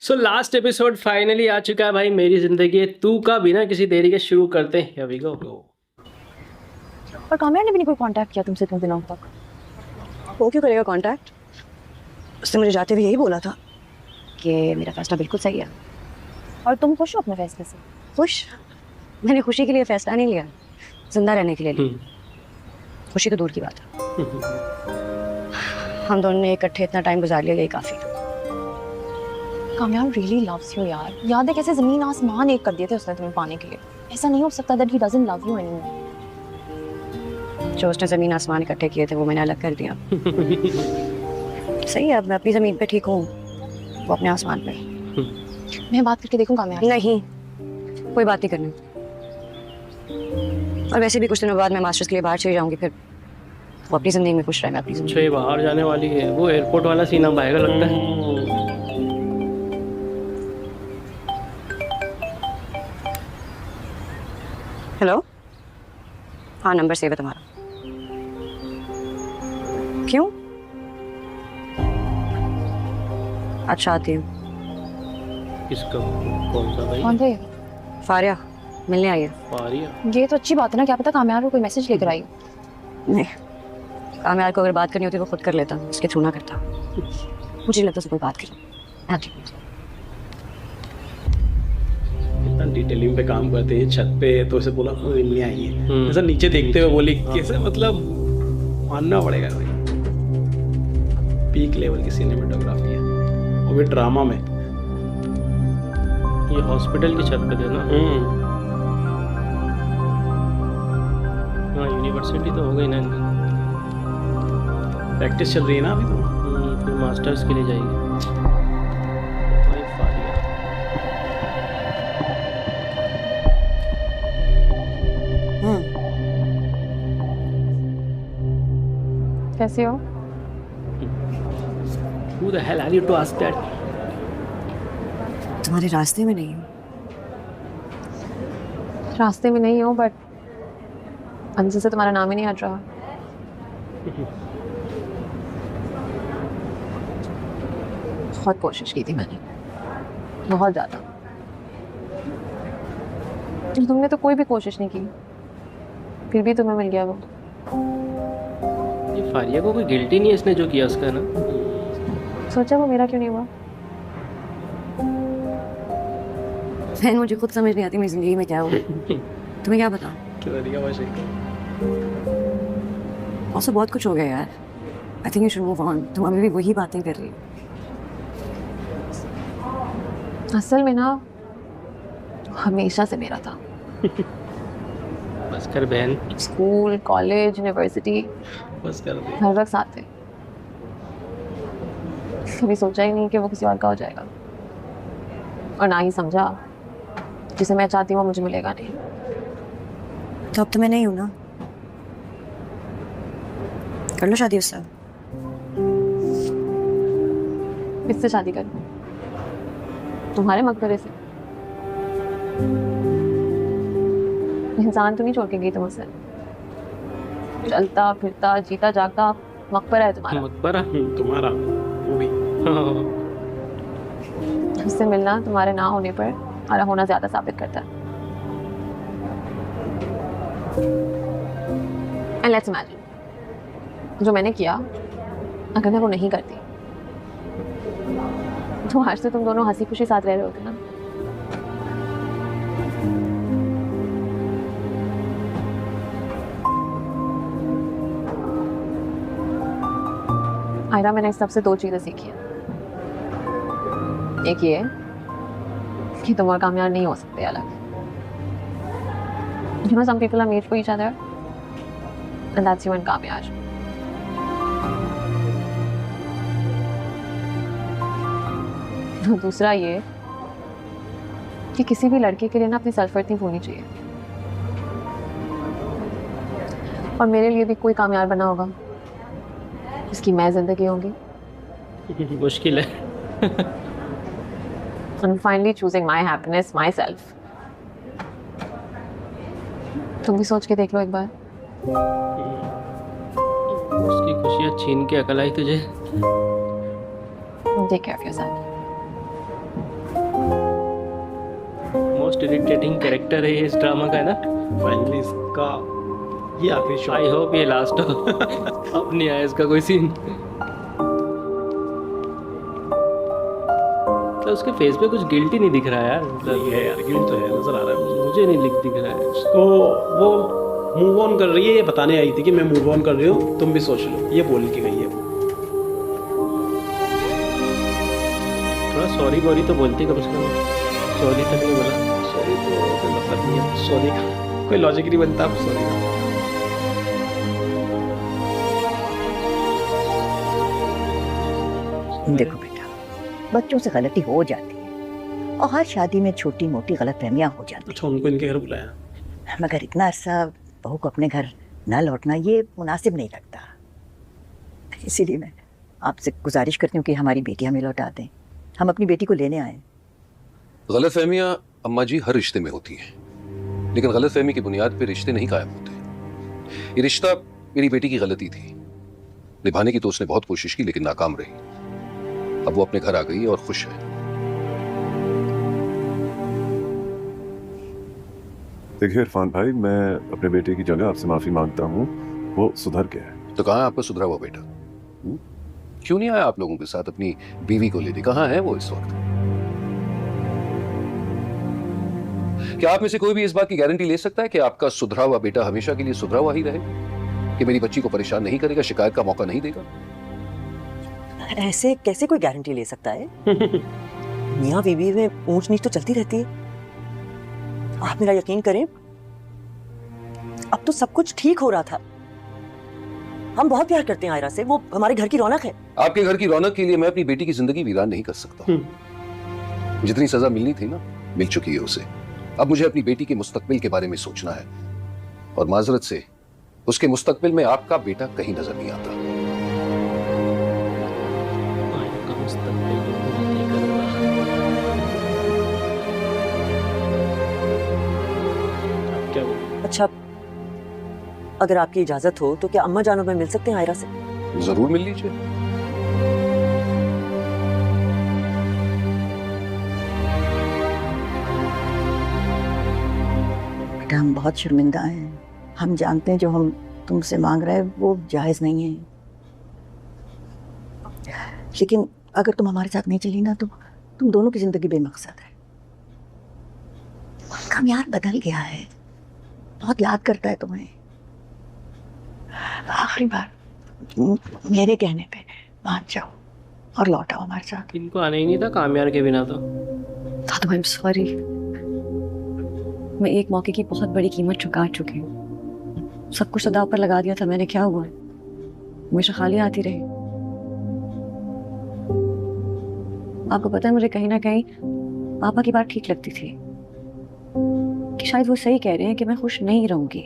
So last episode finally आ चुका है भाई। मेरी जिंदगी तू का बिना किसी देरी के शुरू करते हैं। Here we go. पर काम्या ने भी नहीं कोई कांटेक्ट किया तुमसे इतने दिनों तक। वो क्यों करेगा कांटेक्ट? उसने मुझे जाते हुए यही बोला था। कि मेरा फैसला बिल्कुल सही है और तुम खुश हो अपने फैसले से? खुश? मैंने खुशी के लिए फैसला नहीं लिया, जिंदा रहने के लिए लिया। खुशी तो दूर की बात है। हम दोनों ने इकट्ठे इतना टाइम गुजार लिया, यही काफी। काम्या रियली लव्स यू यार। याद है कैसे जमीन आसमान एक कर दिए थे उसने तुम्हें पाने के लिए। ऐसा नहीं हो सकता that he doesn't love you anymore. जो उसने जमीन आसमान इकट्ठे किए थे वो मैंने अलग कर दिया। सही है, अब मैं अपनी जमीन पे ठीक हूँ, वो अपने आसमान पे। मैं बात करके देखूं काम्या? नहीं, कोई बात नहीं करनी। और वैसे भी कुछ दिनों बाद मैं मास्टर्स के लिए बाहर चली जाऊंगी, फिर वो अपनी जिंदगी में खुश रहे, मैं अपनी जिंदगी। अच्छा, ये बाहर जाने वाली है। वो एयरपोर्ट वाला सीन अब आएगा लगता है। हेलो, हाँ नंबर सेव है तुम्हारा। क्यों? अच्छा, आती हूँ। किसका? कौन सा भाई? कौन थे? फारिया मिलने आई है। फारिया? ये तो अच्छी बात है ना, क्या पता काम्या को कोई मैसेज लेकर आई। नहीं, कामयाब को अगर बात करनी होती वो खुद कर लेता, इसके थ्रू ना करता। मुझे लगता है कोई बात करें। इतना डिटेलिंग पे काम करते हैं छत पे, तो उसे बोला मिलने आई है। ऐसा नीचे देखते हुए बोली, कैसे मतलब मानना पड़ेगा भाई, पीक लेवल की सिनेमेटोग्राफी है, वो भी ड्रामा में। ये हॉस्पिटल की छत पे थे ना? हाँ, यूनिवर्सिटी तो हो गई ना इनकी। प्रैक्टिस चल रही है ना अभी तो। फिर मास्टर्स के लिए जाएगी भाई फारिया। कैसे हो? Who the hell are you to ask that? तुम्हारे रास्ते में नहीं हूँ। रास्ते में नहीं हो, बट अंजल से तुम्हारा नाम ही नहीं हट रहा। बहुत कोशिश की थी मैंने, बहुत ज्यादा। तुमने तो कोई भी कोशिश नहीं की, फिर भी तुम्हें मिल गया वो। ये फारिया को कोई गिल्टी नहीं है इसने जो किया उसका ना। सोचा वो मेरा क्यों नहीं हुआ? बहन, मुझे खुद समझ नहीं आती मेरी जिंदगी में क्या हुआ। तुम्हें क्या पता? और बहुत कुछ हो गया यार। I think you should move on. तुम अभी भी वही बातें कर रही हो। असल में ना हमेशा से मेरा था। बस कर बहन। स्कूल, कॉलेज, यूनिवर्सिटी, बस कर दे। हर वक्त साथ थे। कभी सोचा ही नहीं कि वो किसी और का हो जाएगा, और ना ही समझा जिसे मैं चाहती हूँ वो मुझे मिलेगा नहीं। तो अब तो मैं नहीं हूँ ना, कर लो शादी उससे। किससे शादी करूँ? तुम्हारे मकबरे से। इंसान तो नहीं छोड़ के गई तुम उसे। चलता फिरता जीता जागता मकबरा है तुम्हारा। मकबरा? तुम्हारा वो भी। उससे मिलना तुम्हारे ना होने पर हमारा होना ज्यादा साबित करता है। And let's imagine, जो मैंने किया अगर मैं वो नहीं करती तो आज से तुम दोनों हंसी खुशी साथ रह रहे होते ना। आयरा, मैंने इस सबसे दो चीजें सीखी हैं। एक ये कि तुम और कामयाब नहीं हो सकते अलग। You know, some people are made for each other, and that's you and कामयाब। दूसरा ये कि किसी भी लड़के के लिए ना अपनी सेल्फ-वर्थ नहीं भूलनी चाहिए। और मेरे लिए भी कोई कामयाब बना होगा इसकी मैं जिंदगी होगी। मुश्किल है। I'm finally choosing my happiness myself. तुम भी सोच के देख लो एक बार। उसकी खुशियाँ छीन के अकल आई तुझे। Take care of yourself. Most irritating character है इस ड्रामा का, है ना? फाइनली इसका ये आखिरी शॉट। आई होप ये लास्ट हो। अब नहीं आया इसका कोई सीन। तो उसके फेस पे कुछ गिल्टी नहीं दिख रहा है यार, मतलब है यार, गिल्ट तो है, नजर आ रहा है मुझे। मुझे नहीं दिख रहा है। तो वो मूव ऑन कर रही है, ये बताने आई थी कि मैं मूव ऑन कर रही हूँ, तुम भी सोच लो, ये बोल के गई है। थोड़ा सॉरी वॉरी तो बोलती कम से कम, सॉरी तक नहीं बोला। सॉरी तो कोई मतलब नहीं है, सॉरी का कोई लॉजिक नहीं बनता अब सॉरी का। देखो बेटा, बच्चों से गलती हो जाती है और हर शादी में छोटी मोटी गलतफहमियां हो जाती अच्छा, उनको इनके घर बुलाया? हैं, मगर इतना अरसा बहू को अपने घर न लौटना ये मुनासिब नहीं लगता। इसीलिए मैं आपसे गुजारिश करती हूँ कि हमारी बेटी हमें लौटा दें, हम अपनी बेटी को लेने आए। गलतफहमियां अम्मा जी हर रिश्ते में होती हैं, लेकिन गलतफहमी की बुनियाद पर रिश्ते नहीं कायम होते। ये रिश्ता मेरी बेटी की गलती थी, निभाने की तो उसने बहुत कोशिश की लेकिन नाकाम रही। अब वो अपने घर आ गई और खुश है। देखिए इरफान भाई, मैं अपने बेटे की जगह आपसे माफी मांगता हूँ, वो सुधर गया है। तो कहाँ है आपका सुधरा हुआ बेटा? क्यों नहीं आया आप लोगों के साथ अपनी बीवी को लेने? कहाँ है वो इस वक्त? क्या आप में से कोई भी इस बात की गारंटी ले सकता है कि आपका सुधरा हुआ बेटा हमेशा के लिए सुधरा हुआ ही रहे, कि मेरी बच्ची को परेशान नहीं करेगा, शिकायत का मौका नहीं देगा? ऐसे कैसे कोई गारंटी ले सकता है? मियाँ बीवी में ऊंच नीच तो चलती रहती है। आप मेरा यकीन करें, अब तो सब कुछ ठीक हो रहा था। हम बहुत प्यार करते हैं आयरा से, वो हमारे घर की रौनक है। आपके घर की रौनक के लिए मैं अपनी बेटी की जिंदगी वीरान नहीं कर सकता। जितनी सजा मिलनी थी ना, मिल चुकी है उसे। अब मुझे अपनी बेटी के मुस्तकबिल के बारे में सोचना है, और माजरत से उसके मुस्तकबिल में आपका बेटा कहीं नजर नहीं आता। क्या अच्छा, अगर आपकी इजाजत हो तो क्या अम्मा जान और मैं मिल सकते हैं आयरा से? जरूर मिल लीजिए। बेटा हम बहुत शर्मिंदा हैं, हम जानते हैं जो हम तुमसे मांग रहे हैं वो जायज़ नहीं है, लेकिन अगर तुम हमारे साथ नहीं चली ना तो तुम दोनों की जिंदगी बेमकसद है। कामयार बदल गया है, बहुत याद करता है तुम्हें। आखिरी बार मेरे कहने पे मान जाओ और लौट आओ हमारे साथ। इनको आने ही नहीं था कामयार के बिना तो। दादू, आई एम सॉरी। मैं एक मौके की बहुत बड़ी कीमत चुका चुकी हूँ। सब कुछ दांव पर लगा दिया था मैंने, क्या हुआ? हमेशा खाली आती रही। आपको पता है, मुझे कहीं ना कहीं पापा की बात ठीक लगती थी कि शायद वो सही कह रहे हैं कि मैं खुश नहीं रहूंगी,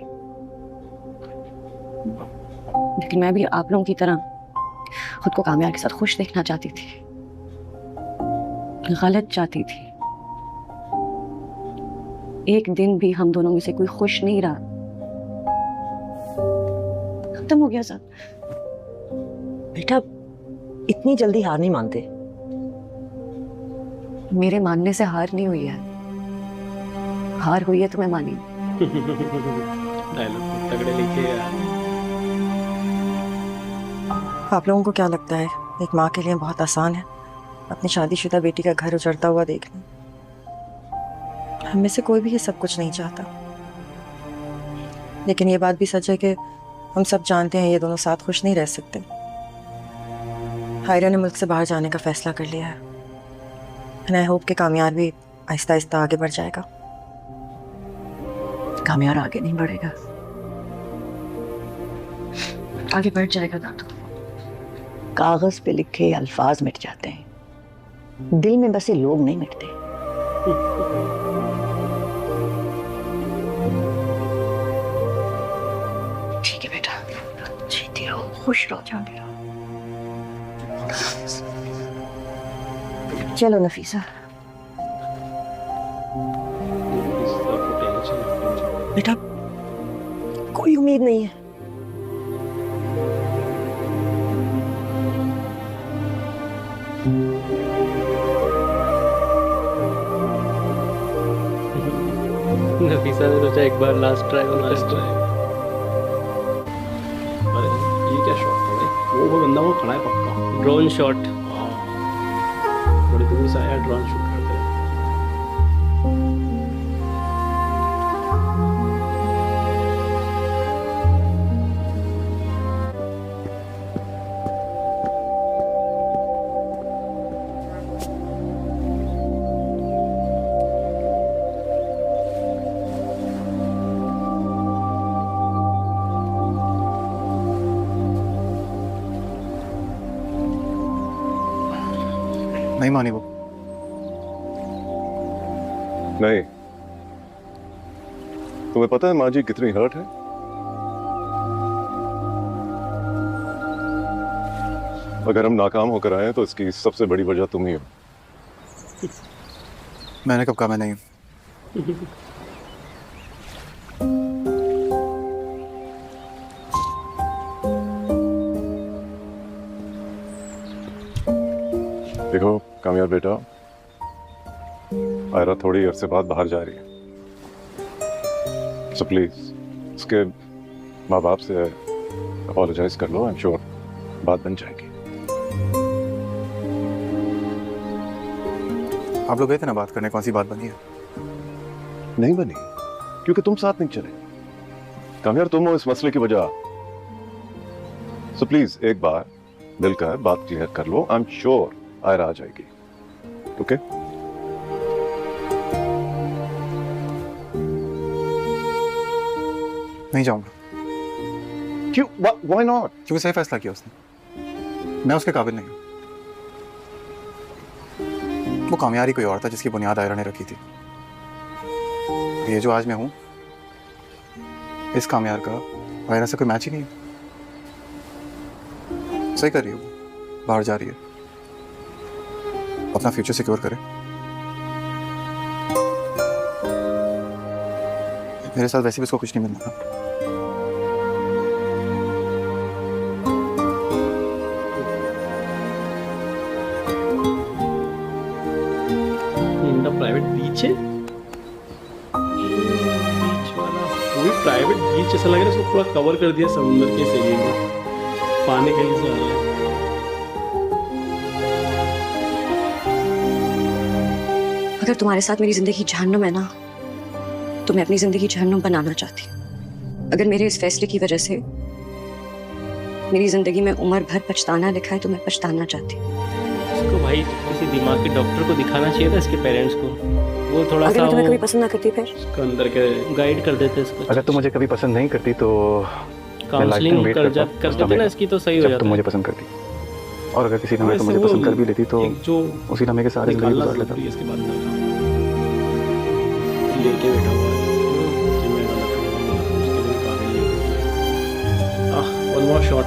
लेकिन मैं भी आप लोगों की तरह खुद को कामयाब के साथ खुश देखना चाहती थी, गलत चाहती थी। एक दिन भी हम दोनों में से कोई खुश नहीं रहा। खत्म हो गया सब। बेटा, इतनी जल्दी हार नहीं मानते। मेरे मानने से हार नहीं हुई है, हार हुई है तो मैं मानी। डायलॉग तगड़े लिखे यार। आप लोगों को क्या लगता है एक माँ के लिए बहुत आसान है अपनी शादीशुदा बेटी का घर उजड़ता हुआ देखना? हम में से कोई भी ये सब कुछ नहीं चाहता, लेकिन ये बात भी सच है कि हम सब जानते हैं ये दोनों साथ खुश नहीं रह सकते। हायरा ने मुल्क से बाहर जाने का फैसला कर लिया है, एंड आई होप कि कामयार भी आहिस्ता आहिस्ता आगे बढ़ जाएगा। कामयार आगे नहीं बढ़ेगा, आगे बढ़ जाएगा दादू। कागज पे लिखे अल्फाज मिट जाते हैं, दिल में बसे लोग नहीं मिटते। ठीक है बेटा, जीती रहो, खुश रहो, जाते रहो। चलो नफीसा। बेटा, कोई उम्मीद नहीं है। नफीसा ने सोचा एक बार लास्ट ट्राई और लास्ट ट्राई। अरे ये क्या शॉट था भाई, वो बंदा वो खड़ा है पक्का। Drone shot. हाँ, बड़ी दूर से आया ड्रोन शूट करते हैं। नहीं मानी वो। नहीं, तुम्हें पता है माँ जी कितनी हर्ट है? अगर हम नाकाम होकर आए तो इसकी सबसे बड़ी वजह तुम ही हो। मैंने कब कहा मैं नहीं हूं? देखो कामयाब बेटा, आयरा थोड़ी अरसे बाद बाहर जा रही है, सो प्लीज उसके माँ बाप से अपोलोजाइज कर लो। आई एम श्योर बात बन जाएगी। आप लोग गए थे ना बात करने, कौन सी बात बनी है? नहीं बनी क्योंकि तुम साथ नहीं चले। कामयाब तुम हो इस मसले की वजह। सो प्लीज एक बार मिलकर बात क्लियर कर लो। आई एम श्योर आयरा आ जाएगी। ओके नहीं जाऊंगा। क्यों? Why not? क्योंकि सही फैसला किया उसने, मैं उसके काबिल नहीं हूं। वो कामयारी कोई और था जिसकी बुनियाद आयरा ने रखी थी। ये जो आज मैं हूं, इस कामयार का आयरा से कोई मैच ही नहीं है। सही कर रही है वो, बाहर जा रही है, अपना फ्यूचर सिक्योर करे। मेरे साथ वैसे भी उसको कुछ नहीं मिलना था। प्राइवेट बीच है, बीच वाला वो भी प्राइवेट बीच ऐसा लग रहा है। उसको पूरा कवर कर दिया समुद्र के एरिया में, पानी कहीं से आ रहा है। अगर तुम्हारे साथ मेरी जिंदगी जहन्नुम है ना, तो मैं अपनी जिंदगी जहन्नुम बनाना चाहती। अगर मेरे इस फैसले की वजह से मेरी जिंदगी में उम्र भर पछताना लिखा है, तो मैं पछताना चाहती। इसको भाई किसी दिमाग के डॉक्टर को दिखाना चाहिए था, इसके पेरेंट्स को। वो थोड़ा अगर सा मैं तुम्हें कभी वो पसंद ना करती फिर? उसके अंदर के गाइड कर देते इसको। अगर तुम मुझे कभी पसंद नहीं करती तो काउंसलिंग कर देते ना इसकी, तो सही हो जब जाता। तुम मुझे पसंद करती, और अगर किसी समय तुम मुझे पसंद कर भी लेती तो एक जो उसी समय के सारे जिंदगी निकालना गुजार लेता। जरूरी है इसके बाद लेके बैठा हुआ है कि मैं गलत हूँ, उसके लिए काबिल नहीं हूँ। One more shot.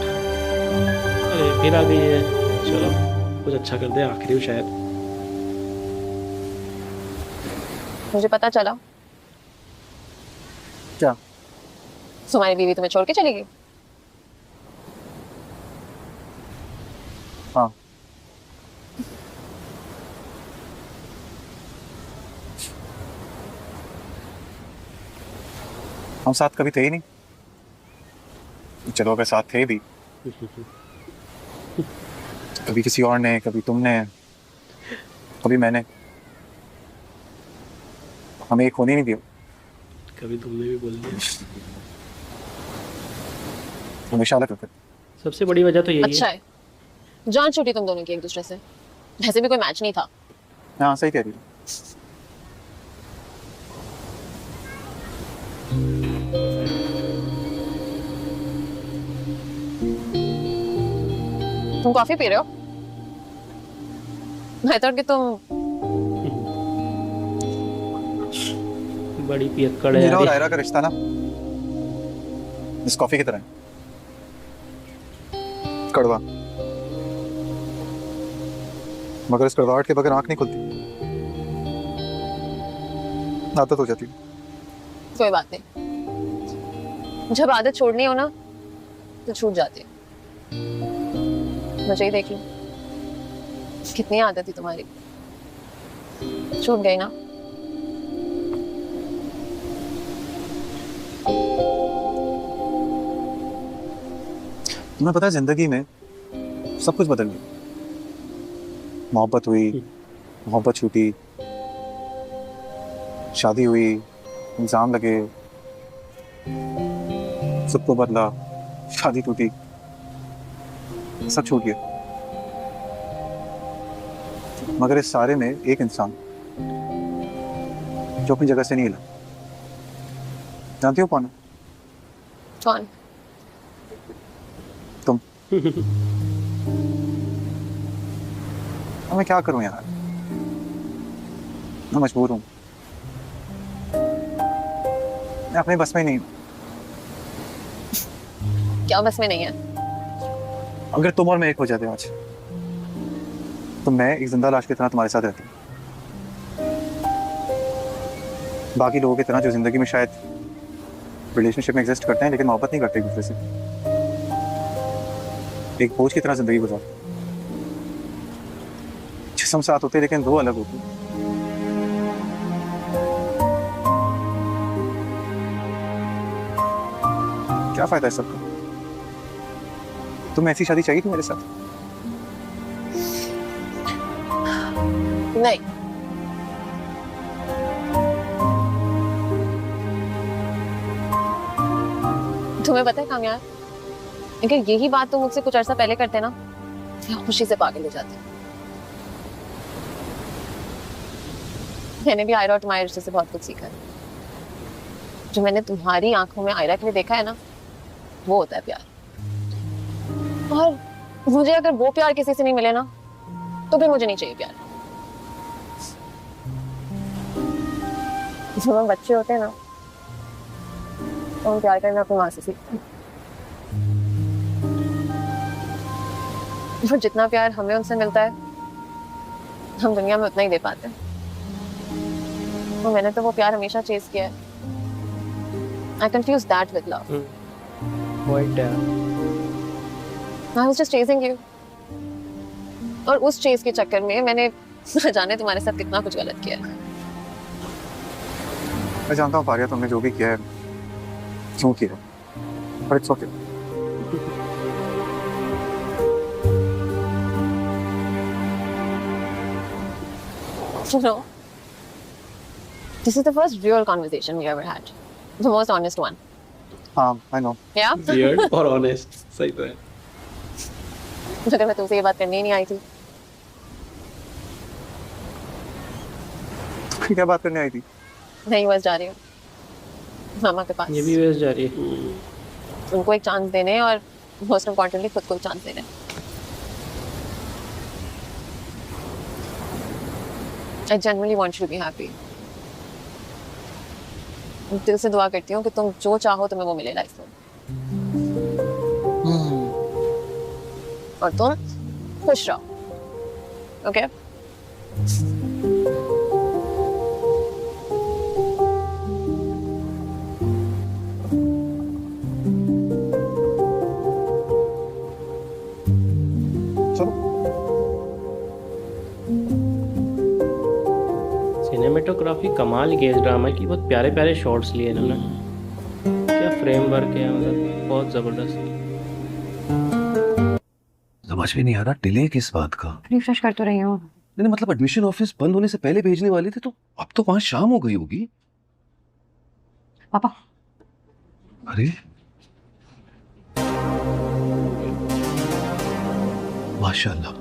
अरे फिर आ गई है। चलो कुछ अच्छा कर दे, आखिरी हो शायद। मुझे पता चला। क्या? तुम्हारी बीवी तुम्हें छोड़ के चली गई? हाँ। हम साथ कभी थे ही नहीं। चलो अगर साथ थे भी, कभी किसी और ने, कभी तुमने, कभी मैंने, हमें एक होने नहीं दिया। कभी तुमने भी बोल दिया। हमेशा अलग रखते। सबसे बड़ी वजह तो यही अच्छा है। है, जान छूटी तुम दोनों की एक दूसरे से। वैसे भी कोई मैच नहीं था। हाँ सही कह रही हो। तुम कॉफी पी रहे हो? मैं तो कि तुम बड़ी पियक्कड़ है मेरा और यार। आयरा का रिश्ता ना इस कॉफी की तरह है, कड़वा, मगर इस कड़वाहट के बगैर आंख नहीं खुलती, आदत हो जाती है। कोई बात नहीं, जब आदत छोड़नी हो ना तो छूट जाती है। मुझे ही देख लो, कितनी आदत थी तुम्हारी, छूट गई ना। तुम्हें पता है जिंदगी में सब कुछ बदल गया। मोहब्बत हुई, मोहब्बत छूटी, शादी हुई, एग्जाम लगे, सबको बदला, शादी टूटी, सब छूट गया। मगर इस सारे में एक इंसान जो अपनी जगह से नहीं हिला। जानती हो कौन है? कौन? तुम। अब मैं क्या करूं यार, मैं मजबूर हूं, मैं अपने बस में नहीं हूं। क्या बस में नहीं है? अगर तुम और मैं एक हो जाते आज, तो मैं एक जिंदा लाश की तरह तुम्हारे साथ रहती। बाकी लोगों की तरह जो जिंदगी में शायद रिलेशनशिप में एग्जिस्ट करते हैं लेकिन मोहब्बत नहीं करते एक दूसरे से, एक बोझ की तरह जिंदगी गुजारते। जिस्म साथ होते लेकिन रूह अलग होती। क्या फायदा है सबका? तुम्हें ऐसी शादी चाहिए थी मेरे साथ? नहीं। तुम्हें पता है कामयाब, अगर यही बात तुम मुझसे कुछ अर्सा पहले करते ना, मैं खुशी से पागल हो जाती। मैंने भी आयरा और तुम्हारे रिश्ते से बहुत कुछ सीखा है। जो मैंने तुम्हारी आंखों में आयरा के लिए देखा है ना, वो होता है प्यार। और मुझे अगर वो प्यार किसी से नहीं मिले ना, तो फिर मुझे नहीं चाहिए प्यार। जब हम बच्चे होते हैं ना, तो हम प्यार करना अपनी माँ से सीखते हैं। और जितना प्यार हमें उनसे मिलता है, हम दुनिया में उतना ही दे पाते हैं। तो मैंने तो वो प्यार हमेशा चेज किया है। I confused that with love. Quite I was just chasing you. और उस चेज के चक्कर में मैंने न जाने तुम्हारे साथ कितना कुछ गलत किया है। मैं जानता हूँ पारिया, तुमने जो भी किया है क्यों किया, पर it's okay. You know, this is the first real conversation we ever had. The most honest one. हाँ, I know. Yeah? Weird और honest, सही तो है। मगर मैं तुमसे ये बात करनी ही नहीं आई थी। क्या बात करने आई थी? मैं यूएस जा रही हूँ, मामा के पास। ये भी यूएस जा रही है। उनको एक चांस देने और मोस्ट इम्पोर्टेंटली खुद को एक चांस देने। I genuinely want you to be happy. दिल से दुआ करती हूँ कि तुम जो चाहो तुम्हें वो मिले लाइफ में। और तुम खुश रहो, ओके? सिनेमेटोग्राफी कमाल की है इस ड्रामा की, बहुत प्यारे प्यारे शॉट्स लिए इन्होंने। क्या फ्रेम वर्क है, मतलब बहुत जबरदस्त। समझ में नहीं आ रहा डिले किस बात का। रिफ्रेश कर तो रही हूँ। नहीं मतलब एडमिशन ऑफिस बंद होने से पहले भेजने वाले थे, तो अब तो वहां शाम हो गई होगी। पापा, अरे माशाल्लाह,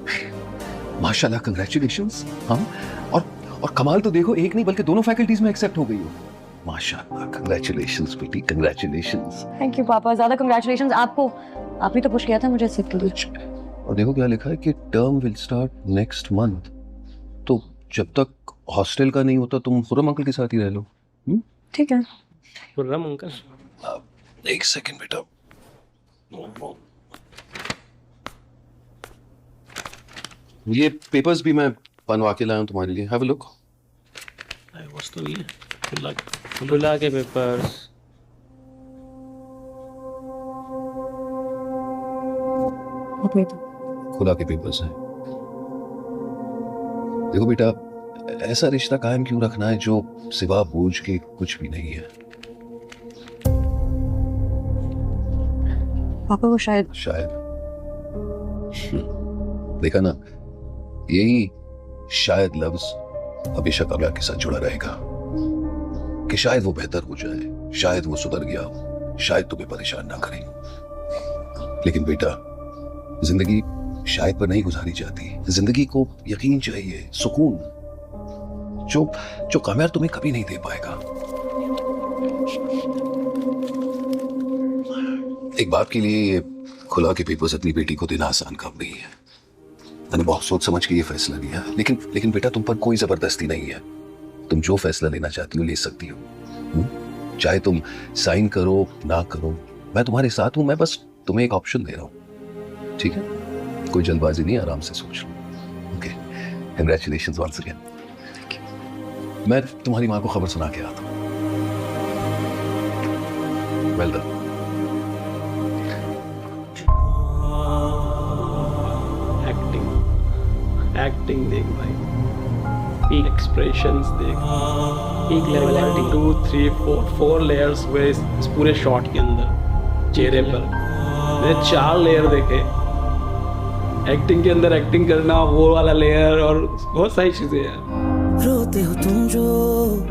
माशाल्लाह, कंग्रेचुलेशंस। हाँ, और कमाल तो देखो, एक नहीं बल्कि दोनों फैकल्टीज में एक्सेप्ट हो गई हो। माशाल्लाह, कंग्रेचुलेशंस बेटी, कंग्रेचुलेशंस। थैंक यू पापा, ज्यादा कंग्रेचुलेशंस आपको। आपने तो पुश किया था मुझे इसके लिए। और देखो क्या लिखा है कि term will start next month. तो जब तक हॉस्टल का नहीं होता तुम खुर्रम अंकल के साथ ही रह लो। ठीक है। खुर्रम अंकल, एक सेकंड बेटा, ये पेपर्स भी मैं बनवा के लाया हूँ तुम्हारे लिए। Have a look. बस तो ये बुला के पेपर्स। खुला के पेपर्स हैं। देखो बेटा, ऐसा रिश्ता कायम क्यों रखना है जो सिवा बोझ के कुछ भी नहीं है। पापा वो शायद देखा ना, यही शायद लफ्ज हमेशा कामयाब के साथ जुड़ा रहेगा कि शायद वो बेहतर हो जाए, शायद वो सुधर गया हो, शायद तुम्हें परेशान ना करे। लेकिन बेटा, जिंदगी शायद पर नहीं गुजारी जाती, जिंदगी को यकीन चाहिए, सुकून, जो कामयाब तुम्हें कभी नहीं दे पाएगा। एक बाप के लिए ये खुला के पेपर्स अपनी बेटी को देना आसान काम नहीं है। मैंने बहुत सोच समझ के ये फैसला लिया, लेकिन बेटा तुम पर कोई जबरदस्ती नहीं है। तुम जो फैसला लेना चाहती हो ले सकती हो। चाहे तुम साइन करो ना करो, मैं तुम्हारे साथ हूं। मैं बस तुम्हें एक ऑप्शन दे रहा हूं, ठीक है? कोई जल्दबाजी नहीं, आराम से सोच लो। Okay, congratulations once again. मैं तुम्हारी माँ को खबर सुना के आता हूँ। Well done. एक्टिंग देख भाई, पीक एक्सप्रेशंस देख, पीक लेवल एक्टिंग। 2 3 4 लेयर्स हुए इस पूरे शॉट के अंदर चेहरे पर। मैंने 4 लेयर देखे एक्टिंग के अंदर। एक्टिंग करना, वो वाला लेयर और बहुत सारी चीजें यार। रोते हो तुम जो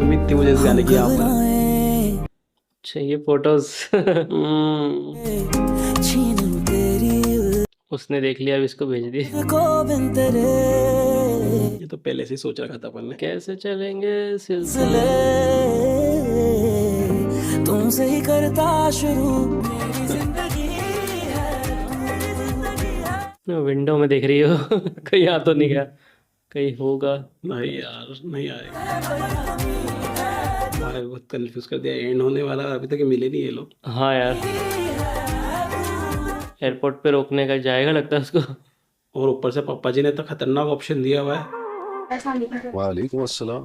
उम्मीद थी मुझे इस गाने की आप अच्छा, ये फोटोज छीन लूं तेरी उसने देख लिया, अब इसको भेज दी। को बिन तेरे ये तो पहले से ही सोच रखा था अपन ने। कैसे चलेंगे सिलसिले, तुमसे ही करता शुरू मेरी जिंदगी है। विंडो में देख रही हो कहीं आ तो नहीं गया, कहीं होगा। नहीं यार, नहीं आएगा। हमारे बहुत कंफ्यूज कर दिया, एंड होने वाला अभी तक मिले नहीं ये लोग। हाँ यार, एयरपोर्ट पे रोकने का जाएगा लगता है उसको। और ऊपर से पापा जी ने तो खतरनाक ऑप्शन दिया हुआ है। वालेकुम अस्सलाम।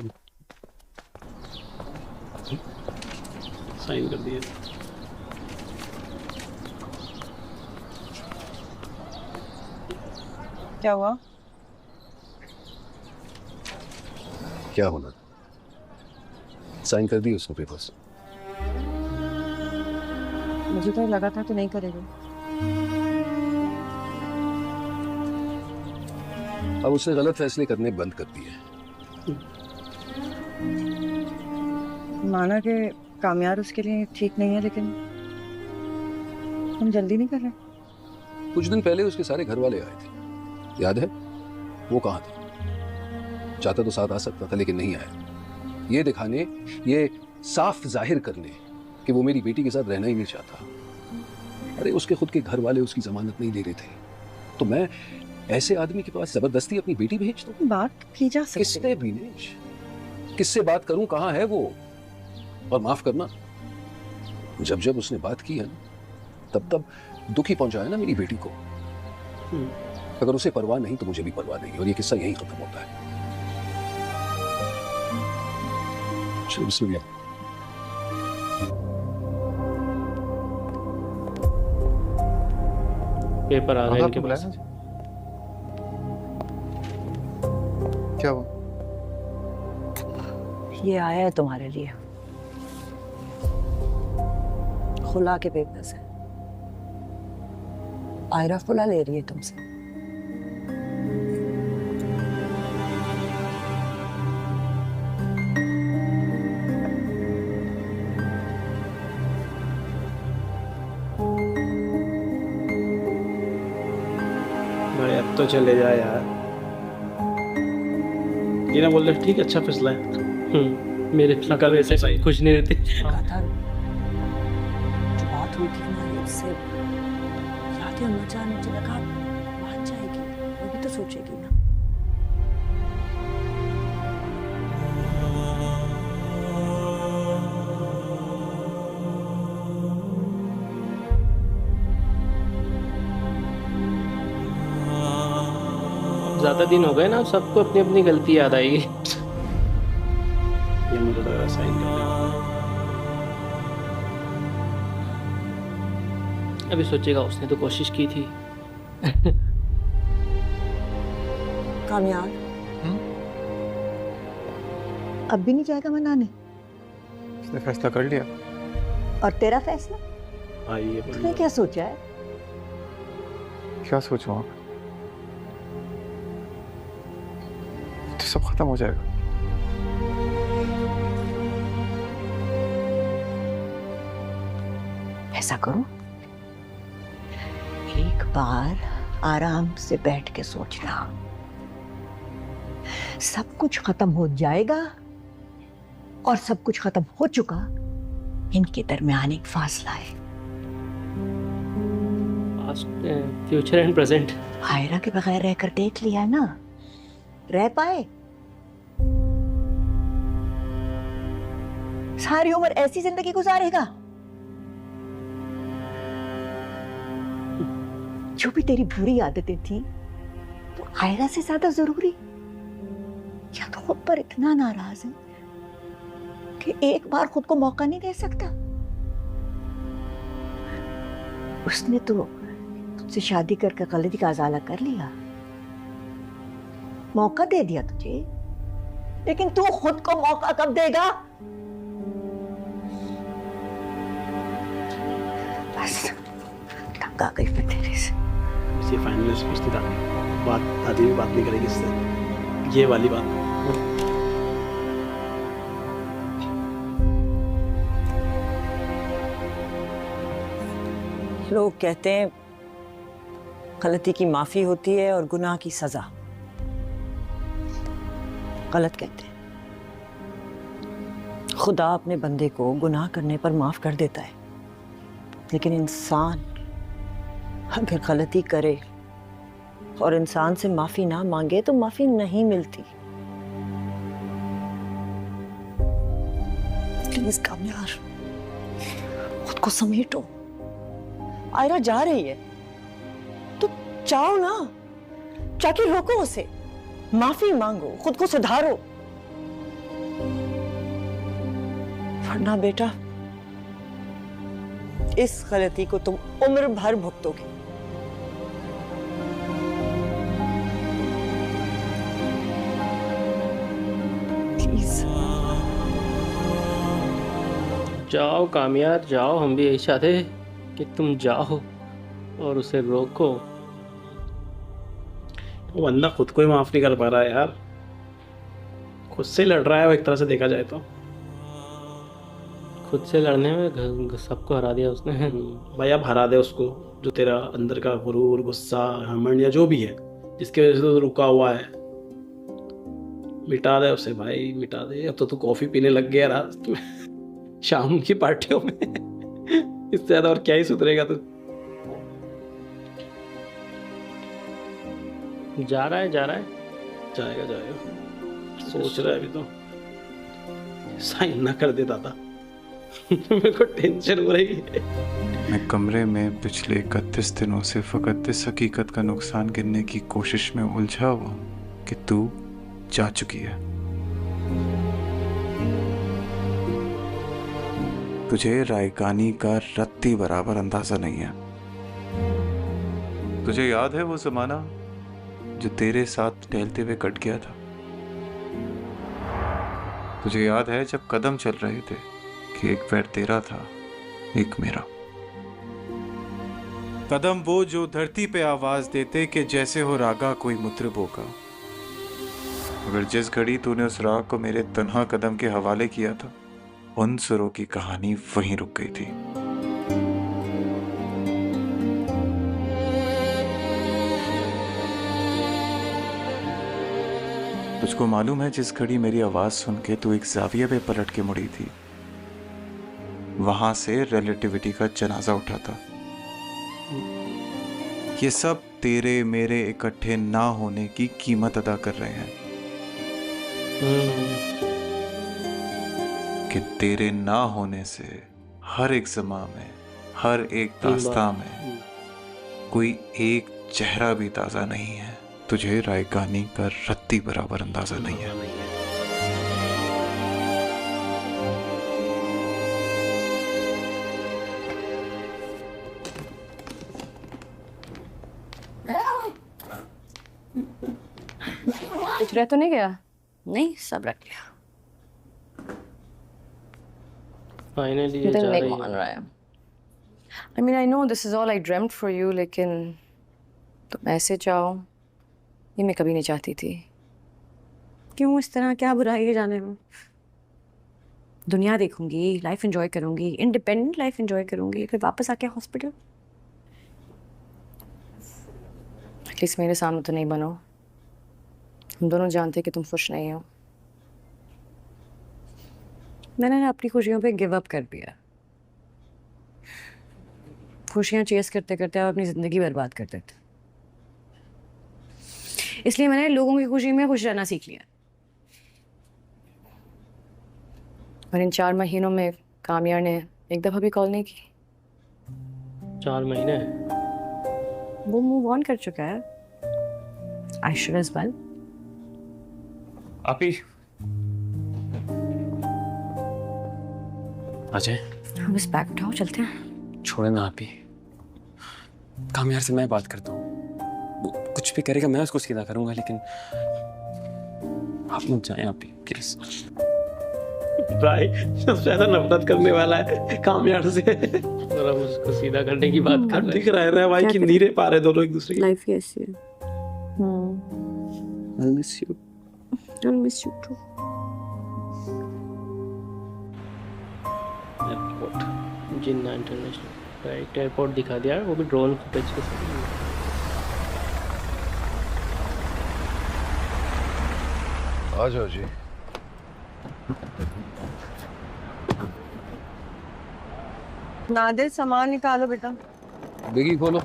साइन कर दिए। क्या हुआ? क्या होना? साइन कर दिए उसने पेपर्स। मुझे तो लगा था कि नहीं करेगा। अब उसने गलत फैसले करने बंद कर दिए। माना कि कामयाब उसके लिए ठीक नहीं है, लेकिन हम जल्दी नहीं कर रहे। कुछ दिन पहले उसके सारे घर वाले आए थे, याद है? वो कहाँ थे? चाहता तो साथ आ सकता था, लेकिन नहीं आया। ये दिखाने, ये साफ जाहिर करने कि वो मेरी बेटी के साथ रहना ही नहीं चाहता। अरे उसके खुद के घर वाले उसकी जमानत नहीं दे रहे थे, तो मैं ऐसे आदमी के पास जबरदस्ती अपनी बेटी भेज दूं? बात की जा सकती है। किससे विनेश, किससे बात करूं? कहाँ है वो? और माफ करना, जब जब उसने बात की है ना, तब तब दुखी पहुंचाया ना मेरी बेटी को। अगर उसे परवाह नहीं तो मुझे भी परवाह नहीं, और ये किस्सा यहीं खत्म होता है। चलो बिस्मिल्लाह। पेपर आ गए इनके पास। क्या हुआ? ये आया है तुम्हारे लिए, खुला के पेपर से। आयरा खुला ले रही है तुमसे। भाई अब तो चले जा यार। ये ना बोल रहे ठीक, अच्छा फैसला है। मेरे शक्ल वैसे सही। खुश नहीं रहती। कहा था जो बात हुई थी हमारी उससे, याद है अम्मा जान, मुझे लगा मान जाएगी, वो भी तो सोचेगी ना। ज्यादा दिन हो गए ना, सबको अपनी अपनी गलती याद आएगी। ये मुझे लग रहा है साइन कर अभी सोचेगा उसने तो कोशिश की थी। कामयाब अब भी नहीं जाएगा मनाने? उसने फैसला कर लिया। और तेरा फैसला? भाई ये तूने क्या सोचा है? क्या सोचूं आप? खत्म हो जाएगा। ऐसा करो, एक बार आराम से बैठ के सोचना, सब कुछ खत्म हो जाएगा और सब कुछ खत्म हो चुका इनके दरमियान एक फासला है। Past, future and present. Aira के बगैर रहकर देख लिया ना, रह पाए? सारी उम्र ऐसी जिंदगी गुजारेगा? जो भी तेरी बुरी आदतें थी तो आयरा से ज्यादा जरूरी, या तो खुद पर इतना नाराज है कि एक बार खुद को मौका नहीं दे सकता? उसने तो तुझसे शादी करके गलती का अजाला कर लिया, मौका दे दिया तुझे, लेकिन तू खुद को मौका कब देगा? बस तंग आ गई मैं तेरे से। ये फाइनल पूछती था, बात दादी भी बात नहीं करेगी इससे, ये वाली बात। लोग कहते हैं गलती की माफी होती है और गुनाह की सजा। गलत कहते हैं। खुदा अपने बंदे को गुनाह करने पर माफ कर देता है, लेकिन इंसान अगर गलती करे और इंसान से माफी ना मांगे तो माफी नहीं मिलती। प्लीज कामयार, खुद को समेटो। आयरा जा रही है तो चाहो ना, जाके रोको उसे, माफी मांगो, खुद को सुधारो, वरना बेटा इस गलती को तुम उम्र भर भुगतोगे। प्लीज जाओ कामयाब जाओ, हम भी यही चाहते हैं कि तुम जाओ और उसे रोको। वो बंदा खुद को ही माफ नहीं कर पा रहा है यार, खुद से लड़ रहा है वो, एक तरह से देखा जाए तो। खुद से लड़ने में सबको हरा दिया उसने। भाई अब हरा दे उसको, जो तेरा अंदर का गुरूर, गुस्सा, घमंड या जो भी है जिसकी वजह से तो रुका हुआ है, मिटा दे उसे भाई, मिटा दे। अब तो तू कॉफी पीने लग गया रात में शाम की पार्टियों में इससे ज्यादा और क्या ही सुधरेगा तू। जा रहा है जाएगा सोच रहा है अभी तो, साइन ना कर दे दादा मेरे को टेंशन हो रही है। मैं कमरे में पिछले 31 दिनों से फकत इस हकीकत का नुकसान गिनने की कोशिश में उलझा हुआ कि तू जा चुकी है। तुझे रायकानी का रत्ती बराबर अंदाजा नहीं है। तुझे याद है वो जमाना जो तेरे साथ टहलते हुए कट गया था? तुझे याद है जब कदम चल रहे थे कि एक पैर तेरा था, एक मेरा? कदम वो जो धरती पे आवाज देते कि जैसे हो रागा कोई मुतरिबों का। मगर जिस घड़ी तूने उस राग को मेरे तन्हा कदम के हवाले किया था, उन सुरों की कहानी वहीं रुक गई थी। तुझको मालूम है जिस घड़ी मेरी आवाज सुन के तू एक जाविया पे पलट के मुड़ी थी, वहां से रिलेटिविटी का जनाजा उठा था। ये सब तेरे मेरे इकट्ठे ना होने की कीमत अदा कर रहे हैं कि तेरे ना होने से हर एक ज़मां में, हर एक दास्तां में कोई एक चेहरा भी ताज़ा नहीं है। तुझे रायकानी का रत्ती बराबर अंदाजा नहीं है। कुछ रह तो नहीं गया? नहीं, सब रख लिया। फाइनली ये जा दिल रही नहीं मान है। रहा है। I mean, I know this is all I dreamt for you, लेकिन तुम ऐसे चाहो ये मैं कभी नहीं चाहती थी। क्यों इस तरह, क्या बुराई है जाने में? दुनिया देखूंगी, लाइफ एंजॉय करूंगी, इंडिपेंडेंट लाइफ एंजॉय करूंगी, फिर वापस आके हॉस्पिटल। एटलीस्ट मेरे सामने तो नहीं बनो। हम दोनों जानते कि तुम खुश नहीं हो। मैंने ना अपनी खुशियों पे गिव अप कर दिया। खुशियां चेस करते करते आप अपनी जिंदगी बर्बाद कर देते। इसलिए मैंने लोगों की खुशी में खुश रहना सीख लिया। और इन 4 महीनों में कामयार ने एक दफा भी कॉल नहीं की। 4 महीने? वो मूव ऑन कर चुका है। I should as well. आप ही अजय, हम इस बैग उठाओ, चलते हैं। छोड़े ना आप ही। कामयार से मैं बात करता हूँ, वो कुछ भी करेगा मैं उसको सीधा करूंगा, लेकिन आप मत जाएं आप ही प्लीज। भाई सबसे ज्यादा नफरत करने वाला है कामयार से। और हम उसको सीधा करने की बात कर रहे दिख रहा है भाई कि नहीं रह पा रहे दोनों एक दूसरे की। लाइफ ही ऐसी है। I'll miss you. I'll miss you too. Airport, Jinnah international right, airport दिखा दिया, वो भी ड्रोन फुटेज के साथ। आ जाओ जी। नादिर सामान निकालो बेटा। डिग्गी खोलो।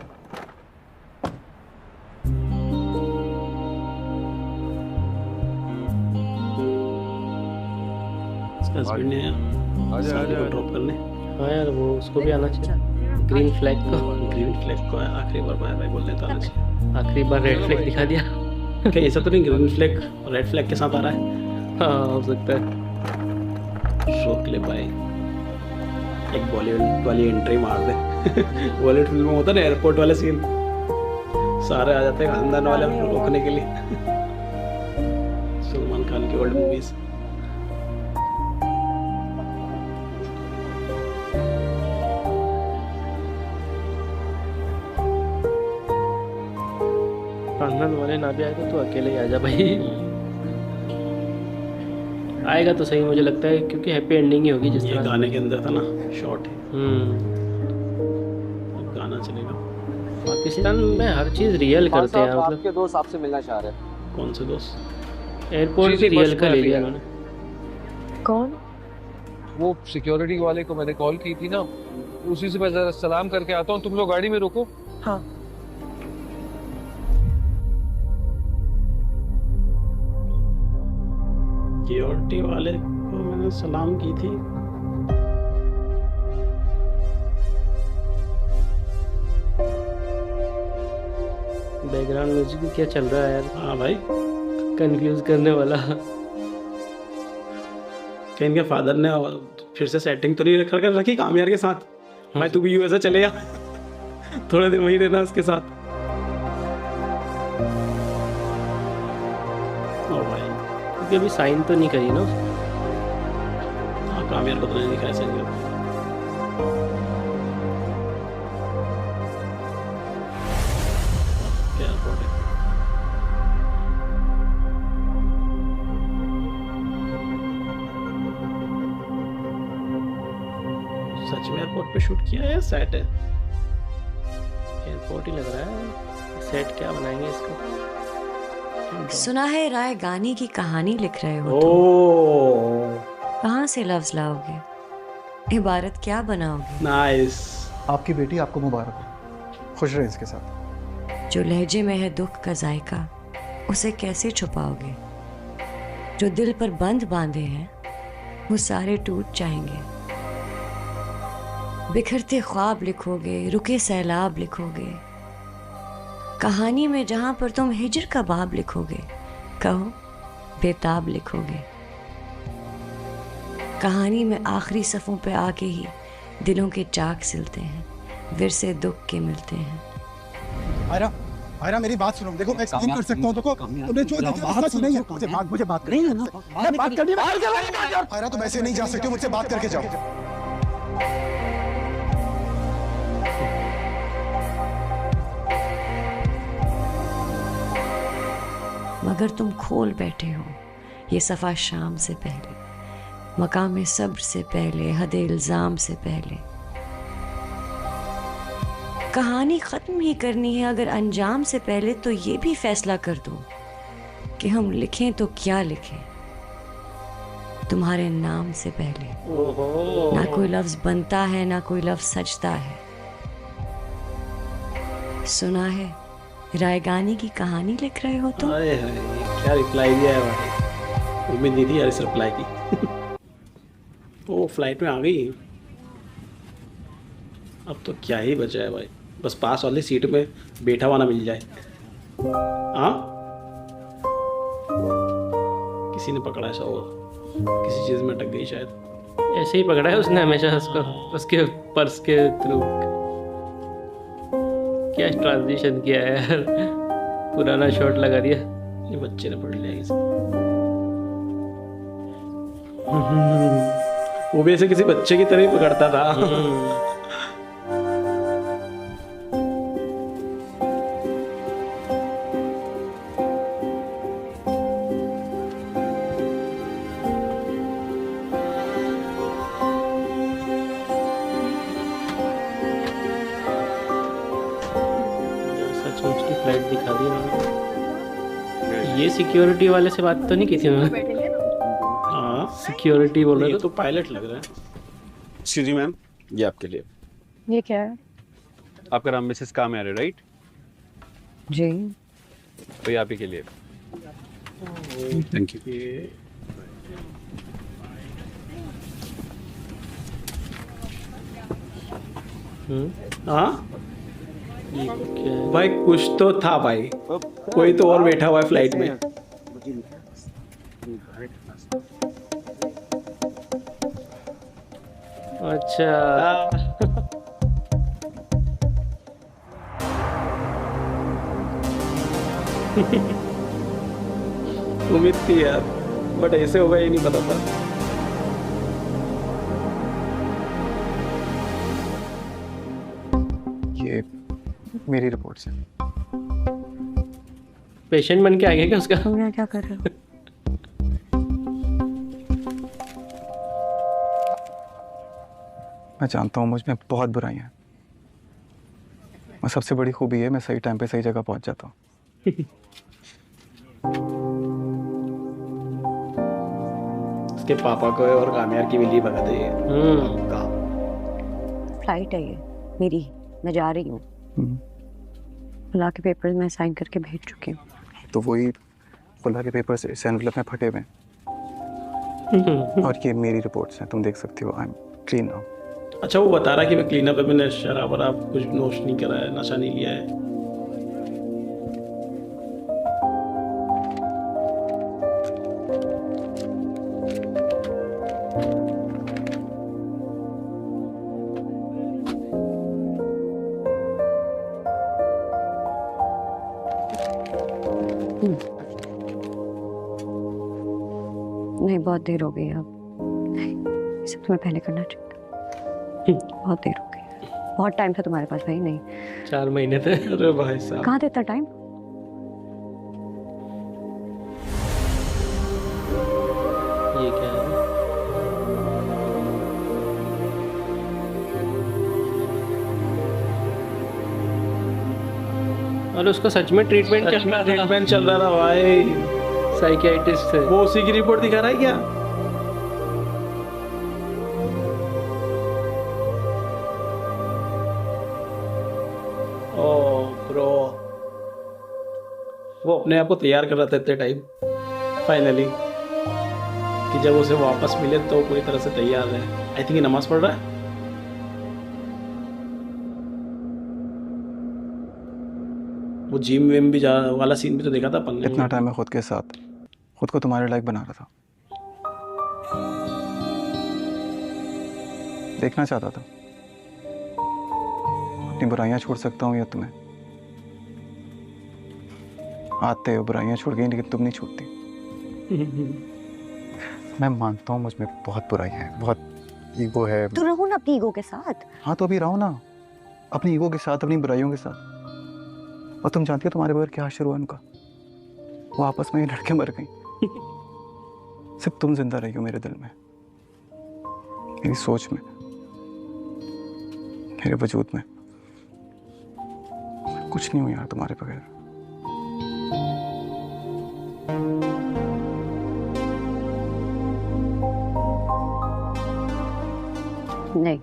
हस्बैंड ने आजा ड्रॉप करने। हाँ यार, वो उसको भी आना चाहिए। ग्रीन फ्लैग को आखिरी बार भाई बोलने तो आना चाहिए। आखिरी बार रेड फ्लैग दिखा दिया। क्या ऐसा तो नहीं ग्रीन फ्लैग रेड फ्लैग के साथ आ रहा है? हाँ, हो सकता है। रोक ले भाई, एक बॉलीवुड वाली एंट्री मार दे। बॉलीवुड फिल्म में होता है ना एयरपोर्ट वाले सीन, सारे आ जाते हैं खानदान वाले रोकने के लिए। सलमान खान की ओल्ड मूवीज। खानदान वाले ना भी आए तो अकेले ही आजा भाई। आएगा तो सही, मुझे लगता है, क्योंकि हैप्पी एंडिंग ही होगी जिस ये तरह। गाने के अंदर था ना शॉर्ट है। गाना चलेगा। पाकिस्तान में हर चीज रियल करते हैं, मतलब आपके दोस्त आपसे मिलना चाह रहे हैं। कौन से दोस्त? एयरपोर्ट भी रियल का ले लिया उन्होंने। कौन? वो सिक्योरिटी वाले को मैंने कॉल की थी ना, उसी से मैं जरा सलाम करके आता हूँ। तुम लोग गाड़ी में रुको। हाँ। सिक्योरिटी वाले को मैंने सलाम की थी। बैकग्राउंड म्यूजिक भी क्या चल रहा है यार? हाँ भाई, कंफ्यूज करने वाला। क्या इनके फादर ने फिर से सेटिंग तो नहीं कर रखी कामयार के साथ? भाई तू भी यूएसए चले जा, थोड़े दिन वहीं रहना उसके साथ। ओ भाई, क्योंकि अभी साइन तो नहीं करी ना उसने। हाँ, कामयार को तो नहीं दिखा ऐसे नहीं। क्या एयरपोर्ट है? सच में एयरपोर्ट पे शूट किया है या सेट है? एयरपोर्ट ही लग रहा है। सेट क्या बनाएंगे इसको? सुना है राय गानी की कहानी लिख रहे हो तुम। ओह कहाँ से लफ्ज लाओगे? इबारत क्या बनाओगे? नाइस। आपकी बेटी आपको मुबारक हो, खुश रहे इसके साथ। जो लहजे में है दुख का जायका, उसे कैसे छुपाओगे? जो दिल पर बंद बांधे हैं वो सारे टूट जाएंगे। बिखरते ख्वाब लिखोगे, रुके सैलाब लिखोगे। कहानी में जहां पर तुम हिजर का बाब लिखोगे, कहो बेताब लिखोगे। कहानी में आखिरी सफ़ों पे आके ही दिलों के चाक सिलते हैं, विरसे दुख के मिलते हैं। आयरा मेरी बात सुनो, देखो मैं एक्सप्लेन कर सकता हूँ। देखो तुमने जो देखा सच नहीं है। मुझे बात करनी है ना, मैं बात करनी है। आयरा तुम ऐसे नहीं जा सकते हो, मुझसे बात करके जाओ। मगर तुम खोल बैठे हो ये सफ़ा शाम से पहले, मकाम सब्र से पहले, हद इल्ज़ाम से पहले। कहानी ख़त्म ही करनी है अगर अंजाम से पहले, तो ये भी फैसला कर दो कि हम लिखें तो क्या लिखें तुम्हारे नाम से पहले। ना कोई लफ्ज़ बनता है, ना कोई लफ्ज़ सजता है। सुना है रायगानी की कहानी लिख रहे हो तुम? हाय हाय, क्या रिप्लाई दिया है भाई, उम्मीद नहीं थी यार इस रिप्लाई की। वो फ्लाइट में आ गई। अब तो क्या ही बचा है भाई, बस पास वाली सीट में बैठा हुआ ना मिल जाए। हाँ, किसी ने पकड़ा है शायद, किसी चीज़ में अटक गई शायद। ऐसे ही पकड़ा है उसने हमेशा उसको, उसके पर्स के थ्रू। क्या ट्रांजिशन किया है यार, पुराना शॉट लगा दिया। ये बच्चे ने पढ़ लिया किसी। वो भी ऐसे किसी बच्चे की तरह ही पकड़ता था। उसकी फ्लाइट दिखा दी उन्होंने। ये सिक्योरिटी वाले से बात तो नहीं की थी उन्होंने? हाँ, सिक्योरिटी बोल रहे ये थे। तो पायलट लग रहा है। एक्सक्यूज मी मैम, ये आपके लिए। ये क्या है? आपका नाम मिसेस काम्यार है, राइट? जी। तो ये आप ही के लिए। Thank you. हाँ भाई, कुछ तो था भाई, कोई तो और बैठा हुआ है फ्लाइट में। अच्छा, उम्मीद थी यार, बट ऐसे होगा ये नहीं पता था। ये मेरी रिपोर्ट्स हैं। पेशेंट बन के आ गया क्या उसका? तुम यहाँ क्या कर रहे हो? मैं जानता हूँ मुझ में बहुत बुराइयां हैं, और सबसे बड़ी खूबी है मैं सही टाइम पे सही जगह पहुंच जाता हूँ। उसके पापा को और कामयार की मिली भगत है ये। फ्लाइट है ये मेरी, मैं जा रही हूँ। खुला के पेपर मैं साइन करके भेज चुकी हूँ। तो वही खुला के पेपर से इस एनवलप में फटे हुए हैं। और ये मेरी रिपोर्ट्स हैं, तुम देख सकती हो। I am clean now. अच्छा, वो बता रहा कि मैं क्लीन अप है, मैंने शराब वराब कुछ नोश नहीं करा है, नशा नहीं लिया है। नहीं, बहुत देर हो गई अब। ये सब तुम्हें पहले करना चाहिए था। बहुत देर हो गई, बहुत टाइम था तुम्हारे पास भाई। नहीं, 4 महीने थे। अरे भाई साहब, कहाँ देता टाइम? ये क्या है? और उसको सच में ट्रीटमेंट चल रहा था? ट्रीटमेंट चल रहा था भाई, साइकियाट्रिस्ट से। वो उसी की रिपोर्ट दिखा रहा है क्या? ओह ब्रो, वो अपने आप को तैयार कर रहा था इतने टाइम, फाइनली कि जब उसे वापस मिले तो पूरी तरह से तैयार है। आई थिंक नमाज पढ़ रहा है। वो जिम विम भी जा वाला सीन भी तो देखा था अपन ने। इतना टाइम मैं खुद के साथ, खुद को तुम्हारे लायक बना रहा था, देखना चाहता था अपनी बुराइयां छोड़ सकता हूँ या तुम्हें। आते हो बुराइयां छूट गई, लेकिन तुम नहीं छूटती। मैं मानता हूँ मुझ में बहुत बुराइयां हैं, बहुत ईगो है। तो रहो ना अपनी ईगो के साथ। हाँ, तो अभी रहो ना अपनी ईगो के साथ, अपनी बुराइयों के साथ। और तुम जानती हो तुम्हारे बगैर क्या शुरू हुआ उनका? वो आपस में ही लड़के मर गई। सिर्फ तुम जिंदा रही हो मेरे दिल में, मेरी सोच में, मेरे वजूद में। कुछ नहीं हूं यार तुम्हारे बगैर। नहीं,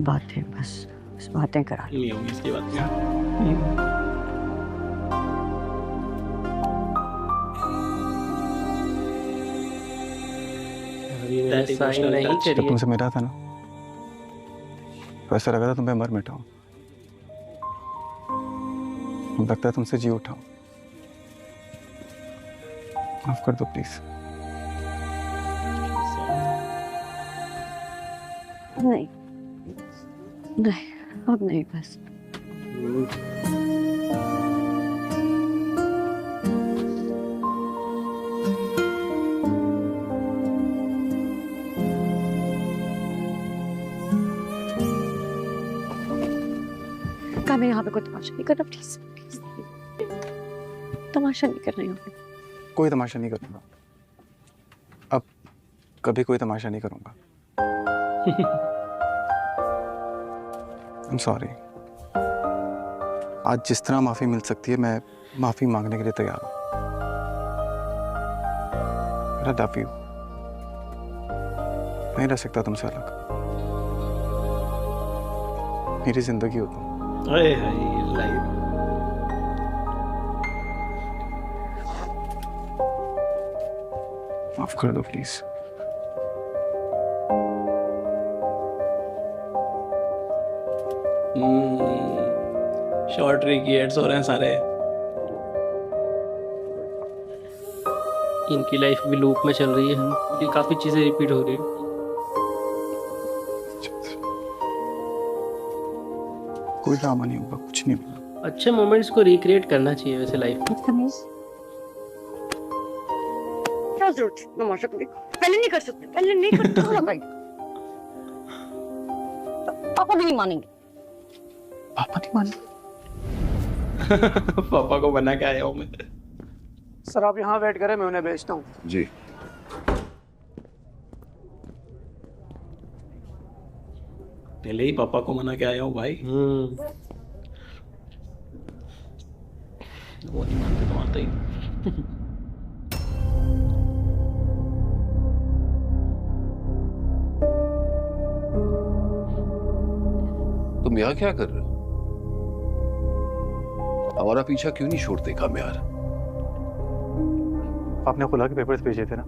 बातें बस बातें करा लो। नहीं होगी इसकी बात। साइन नहीं जब करिए। तुमसे मिला था ना, वैसा लगा था तुम्हें मर मिटाऊं, लगता है तुमसे जी उठाऊं। माफ कर दो प्लीज। नहीं नहीं, अब नहीं बस। क्या मैं यहाँ पे कोई तमाशा नहीं करना? प्लीज प्लीज, तमाशा नहीं कर रही हूँ। कोई तमाशा नहीं करूंगा, अब कभी कोई तमाशा नहीं करूंगा। I'm sorry। आज जिस तरह माफी मिल सकती है, मैं माफी मांगने के लिए तैयार हूं। I love you। नहीं रह सकता तुमसे अलग। मेरी जिंदगी हो तुम। अरे हाय लाइफ। माफ कर दो प्लीज। शॉर्ट रिकेट्स हो रहे हैं सारे। इनकी लाइफ भी लूप में चल रही है, ये काफी चीजें रिपीट हो रही है। कोई ड्रामा नहीं होगा, कुछ नहीं होगा। अच्छे मोमेंट्स को रिक्रिएट करना चाहिए वैसे लाइफ में। क्या जरूरत है तमाशा करने की? पहले नहीं कर सकते, पहले नहीं करते हो ना भाई। पापा भी नहीं मानेंगे। पापा नहीं मानेंगे? पापा को बना के आया हूँ मैं। सर आप यहाँ वेट करें, मैं उन्हें भेजता हूँ। जी। पहले ही पापा को मना के आया हूँ भाई। वो नहीं मानते तो मानते ही। तुम यहाँ क्या कर रहे हो? हमारा पीछा क्यों नहीं छोड़ते कामयार? आपने खुला के पेपर्स भेजे थे ना,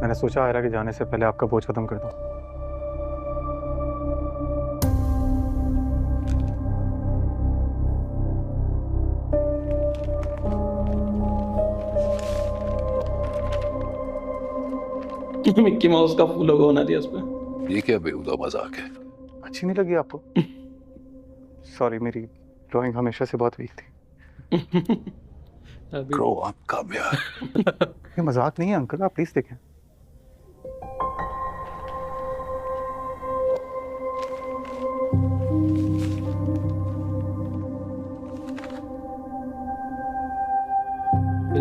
मैंने सोचा आयरा के जाने से पहले आपका बोझ खत्म कर दूं। मिक्की माउस का फूल लोगो बना दिया उसमें। ये क्या बेहुदा मजाक है? अच्छी नहीं लगी आपको? सॉरी, मेरी ड्राइंग हमेशा से बहुत वीक थी। ग्रो अप कामयार। ये मजाक नहीं है अंकल, आप प्लीज देखें।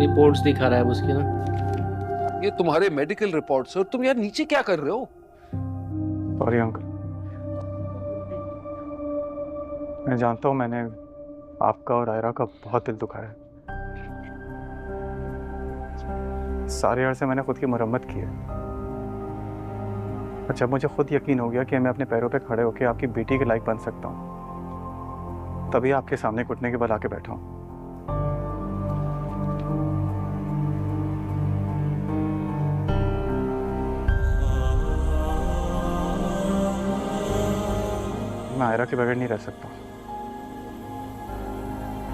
रिपोर्ट्स दिखा रहा है उसकी ना। ये तुम्हारे मेडिकल रिपोर्ट्स और तुम यार नीचे क्या कर रहे हो? सॉरी अंकल, मैं जानता हूँ मैंने आपका और आयरा का बहुत दिल दुखाया है। सारे अर्से मैंने खुद की मरम्मत की है, और जब मुझे खुद यकीन हो गया कि मैं अपने पैरों पे खड़े होकर आपकी बेटी के लायक बन सकता हूँ, तभी आपके सामने घुटने के बल आके बैठा हूँ। मैं आयरा के बगैर नहीं रह सकता,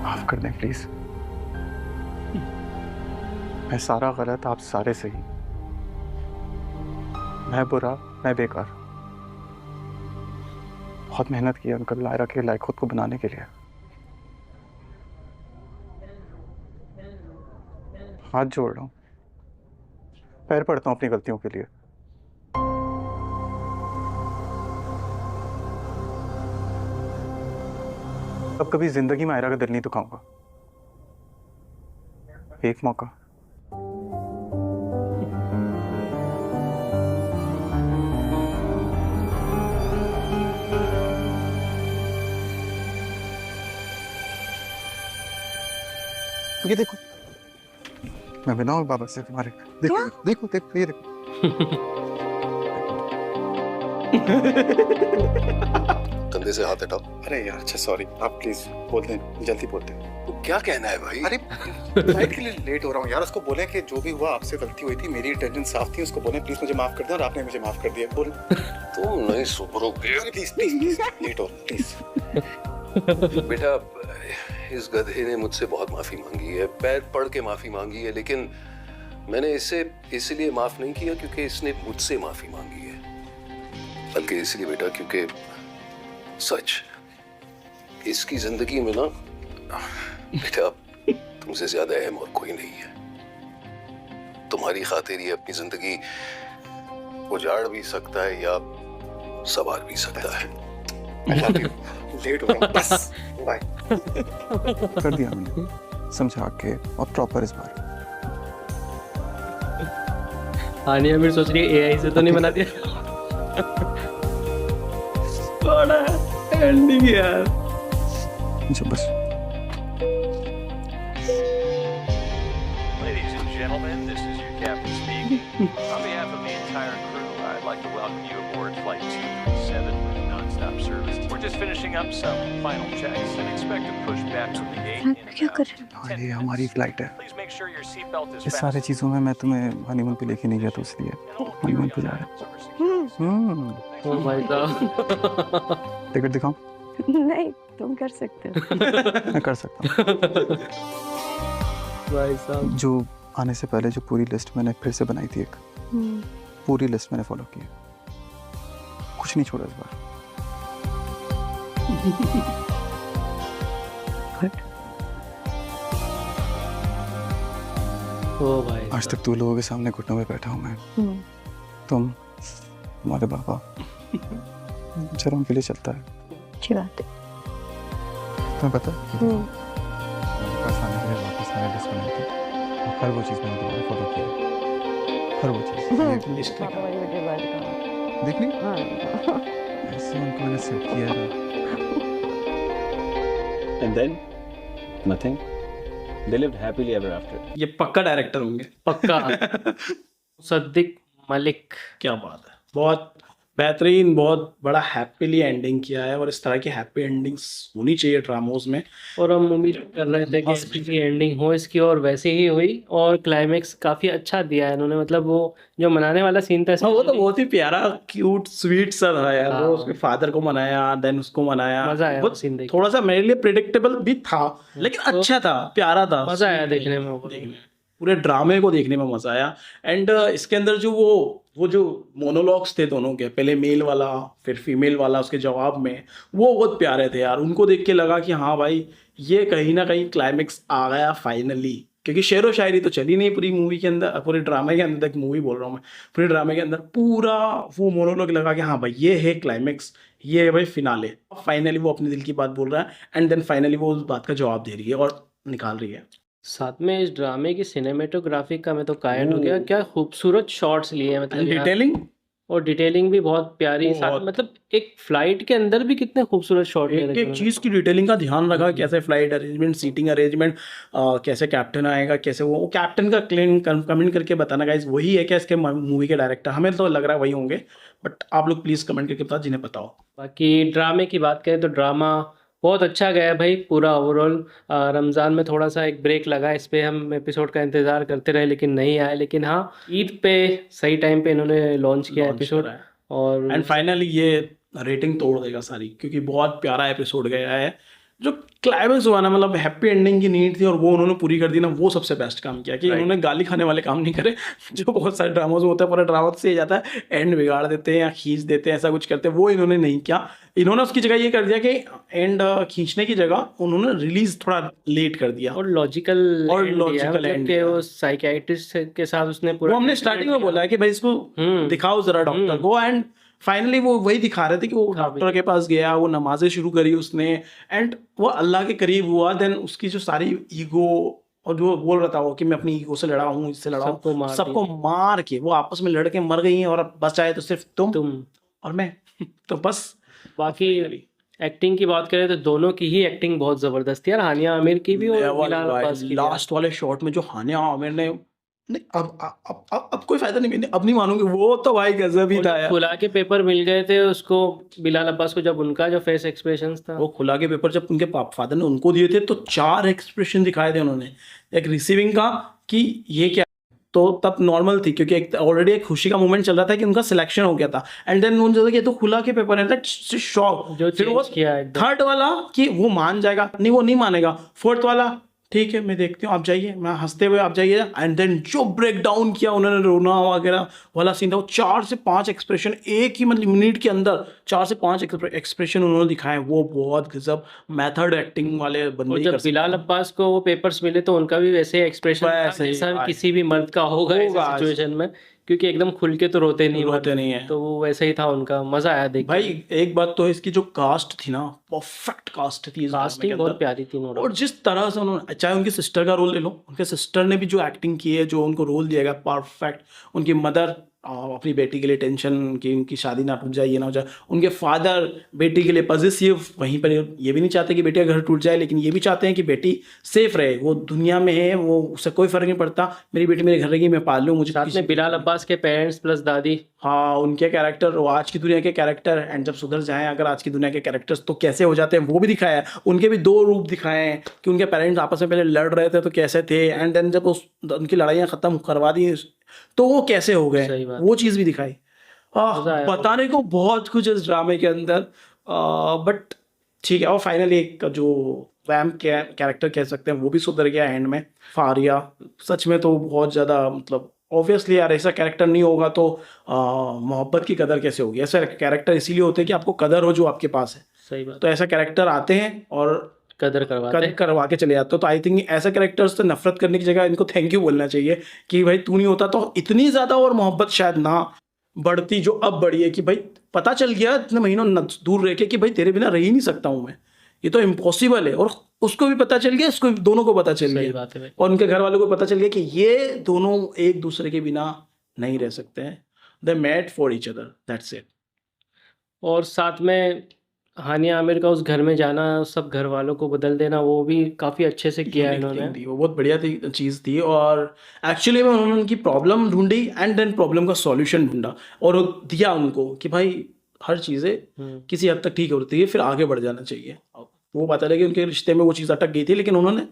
माफ कर दें प्लीज। मैं सारा गलत, आप सारे सही। मैं बुरा, मैं बेकार। बहुत मेहनत की अंकल आयरा के लायक खुद को बनाने के लिए। हाथ जोड़ रहा हूं, पैर पड़ता हूं अपनी गलतियों के लिए। अब कभी जिंदगी में आयरा का दिल नहीं दुखाऊंगा। एक मौका। ये देखो, मैं बनाऊँ बाबा से तुम्हारे। देखो देखो देखो, ये देखो। कंधे से हाथ हटाओ। अरे यार, अच्छा सॉरी, आप प्लीज बोल दें, जल्दी बोल दें। तो क्या कहना है भाई? अरे फ्लाइट के लिए लेट हो रहा हूँ यार। उसको बोले कि जो भी हुआ आपसे गलती हुई थी, मेरी इंटेंशन साफ थी। उसको बोले प्लीज मुझे माफ कर दे, और आपने मुझे माफ कर दिया। बोल। तुम नहीं सुधरोगे। प्लीज प्लीज प्लीज, लेट हो प्लीज। बेटा, इस गधे ने मुझसे बहुत माफी मांगी है, पैर पड़ के माफी मांगी है, लेकिन मैंने इसे इसलिए माफ नहीं किया क्योंकि इसने मुझसे माफी मांगी है, बल्कि इसलिए बेटा क्योंकि सच इसकी जिंदगी में ना बेटा तुमसे ज्यादा अहम और कोई नहीं है। तुम्हारी खातिर ये अपनी जिंदगी उजाड़ भी सकता है या संवार भी सकता है। लेट हो रहा हूँ, बस बाय। कर दिया मैंने, समझा के, और प्रॉपर इस बार। आनिया फिर सोच रही है एआई से तो नहीं बना दिया। बड़ा एंडिंग यार। अच्छा बस। Ladies and gentlemen, this is your captain speaking. On behalf of the entire crew, I'd like to welcome you aboard Flight 237 with non-stop service. We're just finishing up some final checks and expect to push back to the gate in क्या कर रहे about 10 ये हमारी flight है। Please make sure your seatbelt is इस सारी चीजों में मैं तुम्हें हनीमून पे लेके नहीं गया, तो इसलिए हनीमून पे जा रहे हैं। ओ भाई साहब, टिकट दिखाऊं? नहीं, तुम कर सकते हो। मैं कर सकता हूँ। भाई साहब, जो आने से पहले जो पूरी लिस्ट मैंने फिर से बनाई थी, एक पूरी लिस्ट मैंने फॉलो की, कुछ नहीं छोड़ा इस बार। ओ भाई आज तक 2 लोगों के सामने घुटनों में बैठा हूँ मैं, तुम, तुम्हारे पापा। चलो उनके लिए चलता है। अच्छी बात है। तुम्हें पता है पास आने के लिए वापस मैंने लिस्ट बनाई थी, और हर वो चीज़ मैंने तुम्हारा फॉलो किया, हर वो चीज़। लिस्ट देख ली? ऐसे उनको मैंने सेट किया था। And then nothing. They lived happily ever after. ये पक्का डायरेक्टर होंगे। पक्का। सद्दिक मलिक। क्या बात है, बहुत बेहतरीन, बहुत बड़ा हैप्पीली एंडिंग किया है, और इस तरह की हैप्पी एंडिंग्स होनी चाहिए ड्रामोज में। और हम उम्मीद कर रहे थे कि इसकी एंडिंग हो इसकी, और वैसे ही हुई, और क्लाइमेक्स काफी अच्छा दिया है इन्होंने। मतलब वो जो मनाने वाला सीन था, वो तो बहुत ही प्यारा, क्यूट, स्वीट सा था यार। हाँ। वो उसके फादर को मनाया, देन उसको मनाया। मजा आया वो वो सीन देख के। थोड़ा सा मेरे लिए प्रिडिक्टेबल भी था, लेकिन अच्छा था, प्यारा था। मजा आया देखने में वो। पूरे ड्रामे को देखने में मजा आया। एंड इसके अंदर जो वो जो मोनोलॉग्स थे दोनों के, पहले मेल वाला फिर फीमेल वाला उसके जवाब में, वो बहुत प्यारे थे यार। उनको देख के लगा कि हाँ भाई, ये कहीं ना कहीं क्लाइमेक्स आ गया फाइनली। क्योंकि शेरो शायरी तो चली नहीं पूरी मूवी के अंदर, पूरे ड्रामे के अंदर तक, मूवी बोल रहा हूँ मैं, पूरे ड्रामे के अंदर पूरा वो मोनोलॉग लगा कि हाँ भाई ये है क्लाइमेक्स, ये है भाई फिनाले। फाइनली वो अपने दिल की बात बोल रहा है, एंड देन फाइनली वो उस बात का जवाब दे रही है और निकाल रही है। साथ में इस ड्रामे की सिनेमेटोग्राफी का मैं तो कायल हो गया। क्या खूबसूरत शॉट्स लिए हैं, मतलब यार। डिटेलिंग और डिटेलिंग भी बहुत प्यारी। साथ मतलब एक फ्लाइट के अंदर भी कितने खूबसूरत शॉट ले एक चीज की डिटेलिंग का ध्यान रखा, कैसे फ्लाइट अरेंजमेंट, सीटिंग अरेंजमेंट, कैसे कैप्टन आएगा, कैसे वो कैप्टन का क्लेम कमेंट करके बताना गाइस, वही है क्या इसके मूवी के डायरेक्टर? हमें तो लग रहा है वही होंगे, बट आप लोग प्लीज कमेंट करके बता जिन्हें पता हो। बाकी ड्रामे की बात करें तो ड्रामा बहुत अच्छा गया भाई पूरा ओवरऑल। रमज़ान में थोड़ा सा एक ब्रेक लगा, इस पे हम एपिसोड का इंतज़ार करते रहे लेकिन नहीं आए। लेकिन हाँ, ईद पे सही टाइम पे इन्होंने लॉन्च किया एपिसोड, और एंड फाइनली ये रेटिंग तोड़ देगा सारी, क्योंकि बहुत प्यारा एपिसोड गया है। जो क्लाइमेक्स हुआ ना, मतलब हैप्पी एंडिंग की नीड थी और वो उन्होंने पूरी कर दी ना, वो सबसे बेस्ट काम किया कि उन्होंने गाली खाने वाले काम नहीं करे, जो बहुत सारे ड्रामोज में होता है। पूरा ड्रामा से जाता है, एंड बिगाड़ देते हैं या खींच देते हैं, ऐसा कुछ करते हैं, वो इन्होंने नहीं किया। इन्होंने उसकी जगह ये कर दिया कि एंड खींचने की जगह उन्होंने रिलीज थोड़ा लेट कर दिया, और लॉजिकल एंड के वो साइकियाट्रिस्ट के साथ उसने पूरा, वो हमने स्टार्टिंग में बोला है कि भाई इसको दिखाओ जरा डॉक्टर को, एंड फाइनली वो वही दिखा रहे थे कि वो डॉक्टर के पास गया, वो नमाजें शुरू करी उसने, एंड वो अल्लाह के करीब हुआ। देन उसकी जो सारी ईगो और जो बोल रहा था वो कि मैं अपनी ईगो से लड़ा हूँ, इससे लड़ा हूँ, सबको मार के वो आपस में लड़ के मर गई हैं और अब बच आए तो सिर्फ तुम और मैं तो बस। बाकी एक्टिंग की बात करें तो दोनों की ही एक्टिंग बहुत जबरदस्त थी यार, हानिया आमिर की भी और बिलाल अब्बास की भी। लास्ट वाले शॉट में जो हानिया आमिर ने, नहीं अब कोई फायदा नहीं, मैंने अब नहीं मानूंगी, वो तो भाई गजब ही था यार। खुला के पेपर मिल गए थे उसको, बिलाल अब्बास को, जब उनका जो फेस एक्सप्रेशन था, वो खुला के पेपर जब उनके फादर ने उनको दिए थे तो 4 एक्सप्रेशन दिखाए थे उन्होंने। एक रिसीविंग का कि ये क्या, तो तब नॉर्मल थी क्योंकि एक ऑलरेडी एक खुशी का मोमेंट चल रहा था कि उनका सिलेक्शन हो गया था, एंड देन उन्होंने तो खुला के पेपर है, शॉक। जो फिर वो किया थर्ड वाला कि वो मान जाएगा, नहीं वो नहीं मानेगा। फोर्थ वाला ठीक है मैं देखती हूँ, आप जाइए, मैं हंसते हुए आप जाइए, एंड देन जो ब्रेक डाउन किया उन्होंने, रोना वगैरह वाला सीन था, वो 4 से 5 एक्सप्रेशन एक ही मतलब मिनट के अंदर 4 से 5 एक्सप्रेशन उन्होंने दिखाए, वो बहुत गजब मेथड एक्टिंग वाले बंदे। जब बिलाल अब्बास को वो पेपर्स मिले तो उनका भी वैसे एक्सप्रेशन जैसा किसी भी मर्द का होगा इस सिचुएशन में, क्योंकि एकदम खुल के तो रोते नहीं है, तो वो वैसे ही था उनका, मजा आया देख भाई। एक बात तो इसकी जो कास्ट थी ना, परफेक्ट कास्ट थी, कास्टिंग बहुत प्यारी थी। और जिस तरह से उन्होंने, चाहे उनकी सिस्टर का रोल ले लो, उनके सिस्टर ने भी जो एक्टिंग की है, जो उनको रोल दिया गया परफेक्ट। उनकी मदर अपनी बेटी के लिए टेंशन कि उनकी शादी ना टूट जाए, ये ना हो जाए। उनके फादर बेटी के लिए पॉजिटिव, वहीं पर ये भी नहीं चाहते कि बेटी का घर टूट जाए, लेकिन ये भी चाहते हैं कि बेटी सेफ रहे, वो दुनिया में है, वो उससे कोई फर्क नहीं पड़ता, मेरी बेटी मेरे घर रहेगी, मैं पाल लूँ। मुझे साथ में बिलाल अब्बास के पेरेंट्स प्लस दादी, हाँ उनके कैरेक्टर, वो आज की दुनिया के कैरेक्टर, एंड जब सुधर जाएं अगर आज की दुनिया के कैरेक्टर्स तो कैसे हो जाते हैं वो भी दिखाया है। उनके भी 2 रूप दिखाए हैं कि उनके पेरेंट्स आपस में पहले लड़ रहे थे तो कैसे थे, एंड देन जब उनकी लड़ाइयाँ खत्म करवा दी तो वो कैसे हो गए, वो चीज़ भी दिखाई। बताने को बहुत कुछ इस ड्रामे के अंदर, बट ठीक है। और फाइनली एक जो वैम कैरेक्टर कह सकते हैं वो भी सुधर गया एंड में, फारिया। सच में तो बहुत ज़्यादा मतलब ऑब्वियसली यार ऐसा कैरेक्टर नहीं होगा तो मोहब्बत की कदर कैसे होगी। ऐसा कैरेक्टर इसीलिए होते हैं कि आपको कदर हो जो आपके पास है। सही बात। तो ऐसा कैरेक्टर आते हैं और कदर करवा के चले जाते हो। तो आई थिंक ऐसा कैरेक्टर्स से नफरत करने की जगह इनको थैंक यू बोलना चाहिए कि भाई तू नहीं होता तो इतनी ज़्यादा और मोहब्बत शायद ना बढ़ती जो अब बढ़ी है, कि भाई पता चल गया इतने महीनों दूर रह के कि भाई तेरे बिना रह ही नहीं सकता हूँ मैं, ये तो इम्पॉसिबल है। और उसको भी पता चल गया, इसको दोनों को पता चल गया, बात है। और उनके घर वालों को पता चल गया कि ये दोनों एक दूसरे के बिना नहीं रह सकते हैं। They made for each other, that's it. और साथ में हानिया आमिर का उस घर में जाना, सब घर वालों को बदल देना, वो भी काफ़ी अच्छे से किया है इन्होंने, वो बहुत बढ़िया चीज़ थी। और एक्चुअली में उन्होंने उनकी प्रॉब्लम ढूंढी एंड देन प्रॉब्लम का सॉल्यूशन ढूंढा और दिया उनको कि भाई हर चीज़ें किसी हद तक ठीक होती है, फिर आगे बढ़ जाना चाहिए। वो बता रहे कि उनके रिश्ते में वो चीज़ अटक गई थी, लेकिन उन्होंने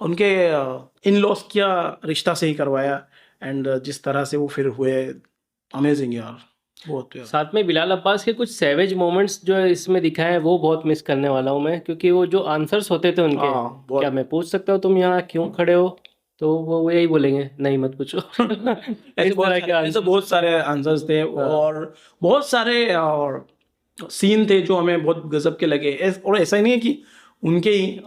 उनके इन लॉस किया रिश्ता से ही करवाया, एंड जिस तरह से वो फिर हुए, अमेजिंग यार बहुत। साथ में बिलाल अब्बास के कुछ सैवेज मोमेंट्स जो इसमें दिखाए हैं वो बहुत मिस करने वाला हूँ मैं, क्योंकि वो जो आंसर्स होते थे उनके, क्या मैं पूछ सकता हूँ तुम यहाँ क्यों खड़े हो, तो वो यही बोलेंगे नहीं मत पूछो। ऐसे बहुत सारे आंसर्स थे और बहुत सारे सीन थे जो हमें बहुत गजब के लगे। और ऐसा ही नहीं है कि उनके ही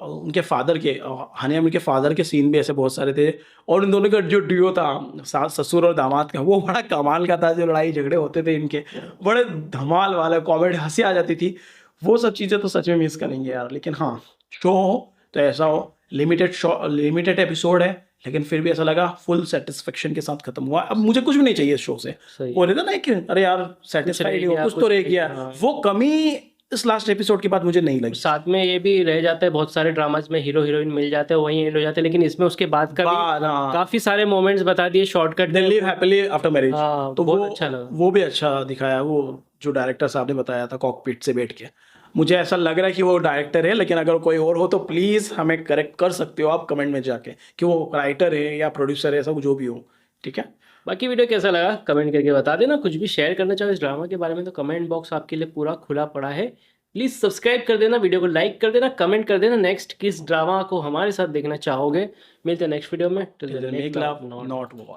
उनके फादर के, हानिया आमिर के फादर के सीन भी ऐसे बहुत सारे थे। और उन दोनों का जो ड्यूओ था सास ससुर और दामाद का, वो बड़ा कमाल का था। जो लड़ाई झगड़े होते थे इनके, बड़े धमाल वाले, कॉमेडी, हंसी आ जाती थी। वो सब चीज़ें तो सच में मिस करेंगे यार। लेकिन हाँ, शो हो तो ऐसा हो, लिमिटेड एपिसोड है, लेकिन फिर भी ऐसा लगा फुल सेटिस्फेक्शन के साथ खत्म हुआ। अब मुझे कुछ भी नहीं चाहिए इस शो से। वो रहता ना कि अरे यार सेटिस्फाइड हो, कुछ तो रह गया, वो कमी इस लास्ट एपिसोड के बाद मुझे नहीं लगी। साथ में ये भी रह जाता है, बहुत सारे ड्रामाज में हीरो हीरोइन मिल जाते हैं, वहीं एंड हो जाते हैं, लेकिन इसमें उसके बाद का भी काफी सारे मोमेंट्स बता दिए shortcut. They live happily after marriage, तो बहुत अच्छा लगा, वो भी अच्छा दिखाया। वो जो डायरेक्टर साहब ने बताया था कॉकपिट से बैठ के, मुझे ऐसा लग रहा है कि वो डायरेक्टर है, लेकिन अगर कोई और हो तो प्लीज़ हमें करेक्ट कर सकते हो आप कमेंट में जाके कि वो राइटर है या प्रोड्यूसर है, ऐसा जो भी हो, ठीक है। बाकी वीडियो कैसा लगा कमेंट करके बता देना। कुछ भी शेयर करना चाहो इस ड्रामा के बारे में तो कमेंट बॉक्स आपके लिए पूरा खुला पड़ा है। प्लीज़ सब्सक्राइब कर देना, वीडियो को लाइक कर देना, कमेंट कर देना नेक्स्ट किस ड्रामा को हमारे साथ देखना चाहोगे। मिलते हैं नेक्स्ट वीडियो में। Make love not war.